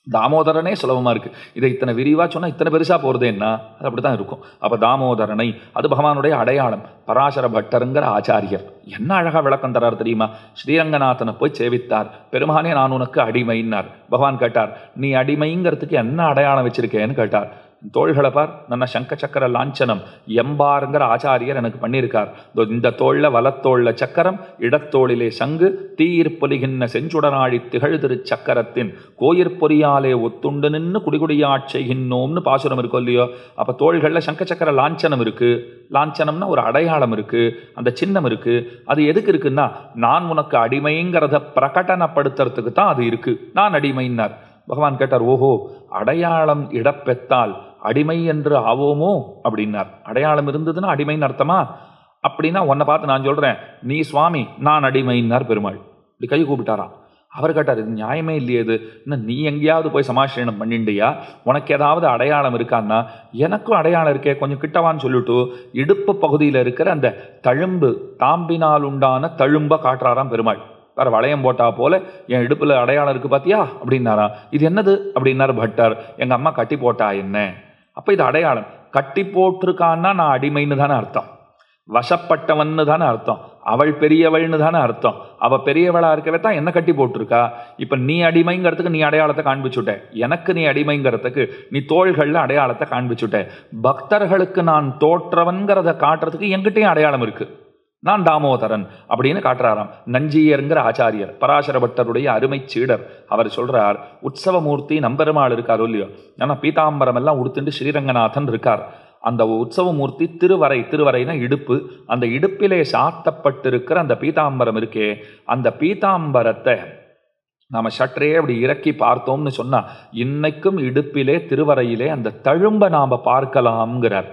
தாமோதரனே சுலபமாக இருக்குது. இதை இத்தனை விரிவாக சொன்னால் இத்தனை பெருசாக போகிறது என்ன? அது அப்படி தான் இருக்கும். அப்போ தாமோதரனை அது பகவானுடைய அடையாளம். பராசர பட்டருங்கிற ஆச்சாரியர் என்ன அழகாக விளக்கம் தரார் தெரியுமா? ஸ்ரீரங்கநாதனை போய் சேவித்தார். பெருமானே நான் உனக்கு அடிமைன்னார். பகவான் கேட்டார், நீ அடிமைங்கிறதுக்கு என்ன அடையாளம் வச்சிருக்கேன்னு கேட்டார். தோள்களை பார், நல்ல சங்க சக்கர லாஞ்சனம் எம்பாருங்கிற ஆச்சாரியர் எனக்கு பண்ணியிருக்கார். இந்த தோளில் வலத்தோளில் சக்கரம், இடத்தோளிலே சங்கு, தீயிற்பொலிகின்ற செஞ்சுடனாழி திகழ்திரு சக்கரத்தின் கோயிற்பொறியாலே ஒத்துண்டு நின்று குடிகுடியாட்சைகின்னோம்னு பாசுரம் இருக்கும் இல்லையோ? அப்போ தோள்களில் சங்க சக்கர லாஞ்சனம் இருக்குது. லாஞ்சனம்னா ஒரு அடையாளம் இருக்குது, அந்த சின்னம் இருக்குது. அது எதுக்கு இருக்குன்னா, நான் உனக்கு அடிமைங்கிறத பிரகடனப்படுத்துறதுக்கு தான் அது இருக்குது. நான் அடிமைன்னார். பகவான் கேட்டார், ஓஹோ, அடையாளம் இடப்பெத்தால் அடிமை என்று ஆவோமோ அப்படின்னார். அடையாளம் இருந்ததுன்னா அடிமைன்னு அர்த்தமா? அப்படின்னா உன்னை பார்த்து நான் சொல்கிறேன், நீ சுவாமி, நான் அடிமைன்னார் பெருமாள். இப்படி கை கூப்பிட்டாராம். அவர் கேட்டார், இது நியாயமே இல்லையே, இது இன்னும் நீ எங்கேயாவது போய் சமாஷணம் பண்ணிண்டியா? உனக்கு ஏதாவது அடையாளம் இருக்கான்னா? எனக்கும் அடையாளம் இருக்கே, கொஞ்சம் கிட்டவான்னு சொல்லிட்டு இடுப்பு பகுதியில் இருக்கிற அந்த தழும்பு, தாம்பினால் உண்டான தழும்பை காட்டுறாராம் பெருமாள். வேற வளையம் போட்டா போல என் இடுப்புல அடையாளம் இருக்கு பாத்தியா அப்படின்னாரா. இது என்னது அப்படின்னாரு பட்டர். எங்க அம்மா கட்டி போட்டா என்ன? அப்ப இது அடையாளம். கட்டி போட்டிருக்கான்னா நான் அடிமைன்னு தானே அர்த்தம், வசப்பட்டவன்னு தானே அர்த்தம், அவள் பெரியவள்னு தானே அர்த்தம். அவ பெரியவளா இருக்கவே தான் என்ன கட்டி போட்டிருக்கா. இப்ப நீ அடிமைங்கிறதுக்கு நீ அடையாளத்தை காண்பிச்சுட்ட, எனக்கு நீ அடிமைங்கிறதுக்கு நீ தோள்கள்ல அடையாளத்தை காண்பிச்சுட்ட. பக்தர்களுக்கு நான் தோற்றவன்கிறத காட்டுறதுக்கு என்கிட்டயும் அடையாளம் இருக்கு, நான் தாமோதரன் அப்படின்னு காட்டுறாராம். நஞ்சியருங்கிற ஆச்சாரியர், பராசர பட்டருடைய அருமை சீடர். அவர் சொல்றார், உற்சவமூர்த்தி நம்பெருமாள் இருக்காரோ இல்லையோ, ஏன்னா பீதாம்பரம் எல்லாம் உடுத்துட்டு ஸ்ரீரங்கநாதன் இருக்கார். அந்த உற்சவமூர்த்தி திருவரைனா இடுப்பு, அந்த இடுப்பிலே சாத்தப்பட்டிருக்கிற அந்த பீதாம்பரம் இருக்கே, அந்த பீதாம்பரத்தை நாம சற்றே அப்படி இறக்கி பார்த்தோம்னு சொன்னா இன்னைக்கும் இடுப்பிலே திருவரையிலே அந்த தழும்ப நாம பார்க்கலாம்ங்கிறார்.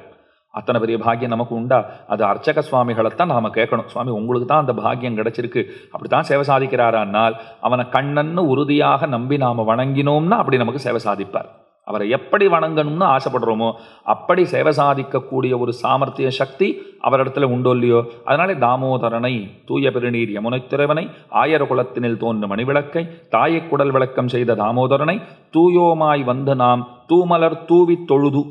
அத்தனை பெரிய பாக்கியம் நமக்கு உண்டா? அது அர்ச்சக சுவாமிகளைத்தான் நாம கேட்கணும். சுவாமி உங்களுக்கு தான் அந்த பாக்கியம் கிடைச்சிருக்கு, அப்படித்தான் சேவை சாதிக்கிறாரானால் அவனை கண்ணன்னு உறுதியாக நம்பி நாம வணங்கினோம்னா அப்படி நமக்கு சேவை சாதிப்பார். அவரை எப்படி வணங்கணும்னு ஆசைப்படுறோமோ அப்படி சேவை சாதிக்கக்கூடிய ஒரு சாமர்த்திய சக்தி அவரிடத்துல உண்டோ இல்லையோ? அதனாலே தாமோதரனை, தூய பெருநீர் யமுனை துறைவனை, ஆயர் குலத்தினில் தோன்று மணிவிளக்கை, தாயை குடல் விளக்கம் செய்த தாமோதரனை தூயோமாய் வந்து நாம் தூமலர் தூவி தொழுது,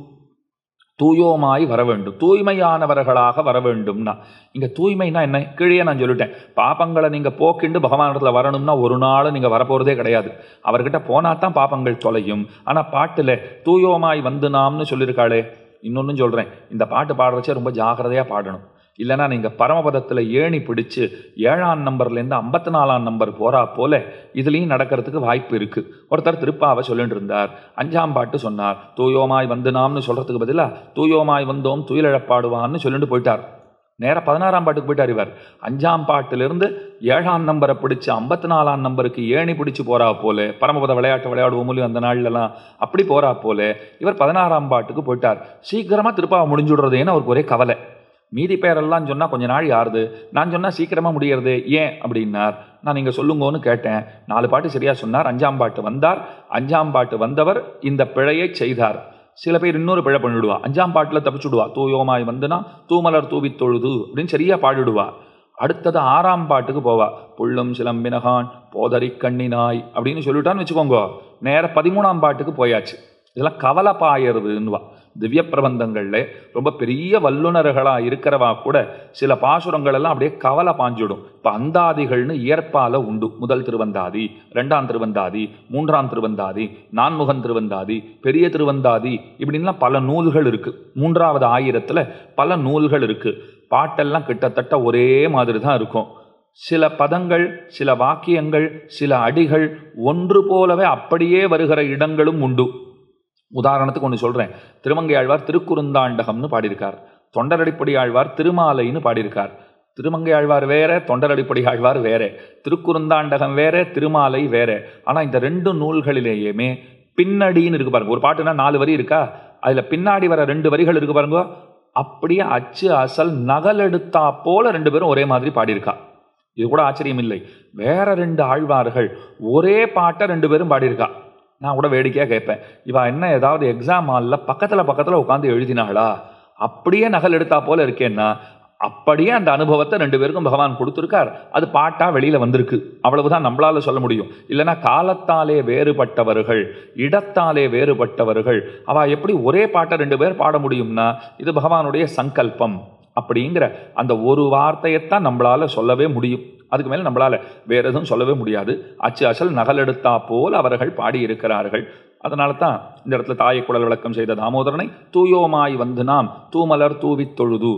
தூயோமாய் வர வேண்டும், தூய்மையானவர்களாக வர வேண்டும்னா. இங்க தூய்மைனா என்ன? கீழே நான் சொல்லிட்டேன், பாப்பங்களை நீங்க போக்கிண்டு பகவானிடத்துல வரணும்னா ஒரு நாள் நீங்க வரப்போறதே கிடையாது. அவர்கிட்ட போனாதான் பாப்பங்கள் தொலையும். ஆனா பாட்டுல தூயோமாய் வந்து நாம்னு சொல்லியிருக்காளே. இன்னொன்னு சொல்றேன், இந்த பாட்டு பாடுறச்சே ரொம்ப ஜாகிரதையா பாடணும். இல்லைன்னா நீங்கள் பரமபதத்தில் ஏணி பிடிச்சு 7ஆம் நம்பர்லேருந்து 54ஆம் நம்பர் போகிறா போல இதுலேயும் நடக்கிறதுக்கு வாய்ப்பு இருக்குது. ஒருத்தர் திருப்பாவை சொல்லிட்டு இருந்தார், 5ஆம் பாட்டு சொன்னார், தூயோமாய் வந்து நாம்னு சொல்கிறதுக்கு பதிலாக தூயோமாய் வந்தோம் துயிலழப்பாடுவான்னு சொல்லிட்டு போயிட்டார். நேராக 16ஆம் பாட்டுக்கு போயிட்டார். இவர் 5ஆம் பாட்டிலிருந்து 7ஆம் நம்பரை பிடிச்சி 54ஆம் நம்பருக்கு ஏணி பிடிச்சி போகிறா போல, பரமபத விளையாட்டு விளையாடுவோம் மூலியம் அந்த நாள்லலாம் அப்படி போகிறா போல இவர் 16ஆம் பாட்டுக்கு போயிட்டார். சீக்கிரமாக திருப்பாவை முடிஞ்சுடுறதேன்னு அவருக்கு ஒரே கவலை. மீதி பேரெல்லாம் சொன்னால் கொஞ்ச நாள் யாருது, நான் சொன்னால் சீக்கிரமாக முடியறது ஏன் அப்படின்னார். நான் நீங்கள் சொல்லுங்கன்னு கேட்டேன். 4 பாட்டு சரியாக சொன்னார். 5ஆம் பாட்டு வந்தார். 5ஆம் பாட்டு வந்தவர் இந்த பிழையை செய்தார். சில பேர் இன்னொரு பிழை பண்ணிவிடுவா, 5ஆம் பாட்டில் தப்பிச்சுடுவா, தூயோமாய் வந்துனா தூமலர் தூவி தொழுது அப்படின்னு சரியாக பாடிடுவா. அடுத்தது 6ஆம் பாட்டுக்கு போவா, புள்ளும் சிலம்பினகான் போதரி கண்ணினாய் அப்படின்னு சொல்லிட்டான்னு வச்சுக்கோங்க. நேர 13ஆம் பாட்டுக்கு போயாச்சு. இதெல்லாம் கவலை பாயறதுன்னுவா. திவ்ய பிரபந்தங்கள்ல ரொம்ப பெரிய வல்லுநர்களாக இருக்கிறவா கூட சில பாசுரங்கள் எல்லாம் அப்படியே கவலை பாஞ்சிடும். இப்போ அந்தாதிகள்னு இயற்பால உண்டு. முதல் திருவந்தாதி, 2ஆம் திருவந்தாதி, 3ஆம் திருவந்தாதி, 4முகன் திருவந்தாதி, பெரிய திருவந்தாதி, இப்படின்லாம் பல நூல்கள் இருக்கு. 3வது ஆயிரத்துல பல நூல்கள் இருக்கு. பாட்டெல்லாம் கிட்டத்தட்ட ஒரே மாதிரி தான் இருக்கும். சில பதங்கள், சில வாக்கியங்கள், சில அடிகள் ஒன்று போலவே அப்படியே வருகிற இடங்களும் உண்டு. உதாரணத்துக்கு ஒன்று சொல்கிறேன். திருமங்கை ஆழ்வார் திருக்குறுந்தாண்டகம்னு பாடியிருக்கார். தொண்டரடிப்படி ஆழ்வார் திருமாலைன்னு பாடியிருக்கார். திருமங்கை ஆழ்வார் வேற, தொண்டரடிப்படி ஆழ்வார் வேற, திருக்குறுந்தாண்டகம் வேற, திருமாலை வேற. ஆனால் இந்த 2 நூல்களிலேயுமே பின்னடின்னு இருக்கு பாருங்க. ஒரு பாட்டுனா 4 வரி இருக்கா, அதில் பின்னாடி வர 2 வரிகள் இருக்கு பாருங்க. அப்படியே அச்சு அசல் நகல் எடுத்தா போல 2 பேரும் ஒரே மாதிரி பாடியிருக்கா. இது கூட ஆச்சரியம் இல்லை. வேற 2 ஆழ்வார்கள் ஒரே பாட்டை 2 பேரும் பாடியிருக்கா. நான் கூட வேடிக்கையாக கேட்பேன், இவா என்ன ஏதாவது எக்ஸாம் ஹாலில் பக்கத்தில் உட்காந்து எழுதினாளா? அப்படியே நகல் எடுத்தா போல இருக்கேன்னா அப்படியே அந்த அனுபவத்தை 2 பேருக்கும் பகவான் கொடுத்துருக்கார். அது பாட்டா வெளியில வந்திருக்கு. அவ்வளவுதான் நம்மளால சொல்ல முடியும். இல்லைன்னா காலத்தாலே வேறுபட்டவர்கள், இடத்தாலே வேறுபட்டவர்கள், அவ எப்படி ஒரே பாட்டை 2 பேர் பாட முடியும்னா இது பகவானுடைய சங்கல்பம் அப்படிங்கிற அந்த ஒரு வார்த்தையைத்தான் நம்மளால சொல்லவே முடியும். அதுக்கு மேலே நம்மளால வேற எதுவும் சொல்லவே முடியாது. அச்சு அசல் நகல் எடுத்தா போல் அவர்கள் பாடியிருக்கிறார்கள். அதனால தான் இந்த இடத்துல தாயை குடல் விளக்கம் செய்த தாமோதரனை தூயோமாய் வந்து நாம் தூமலர் தூவி தொழுது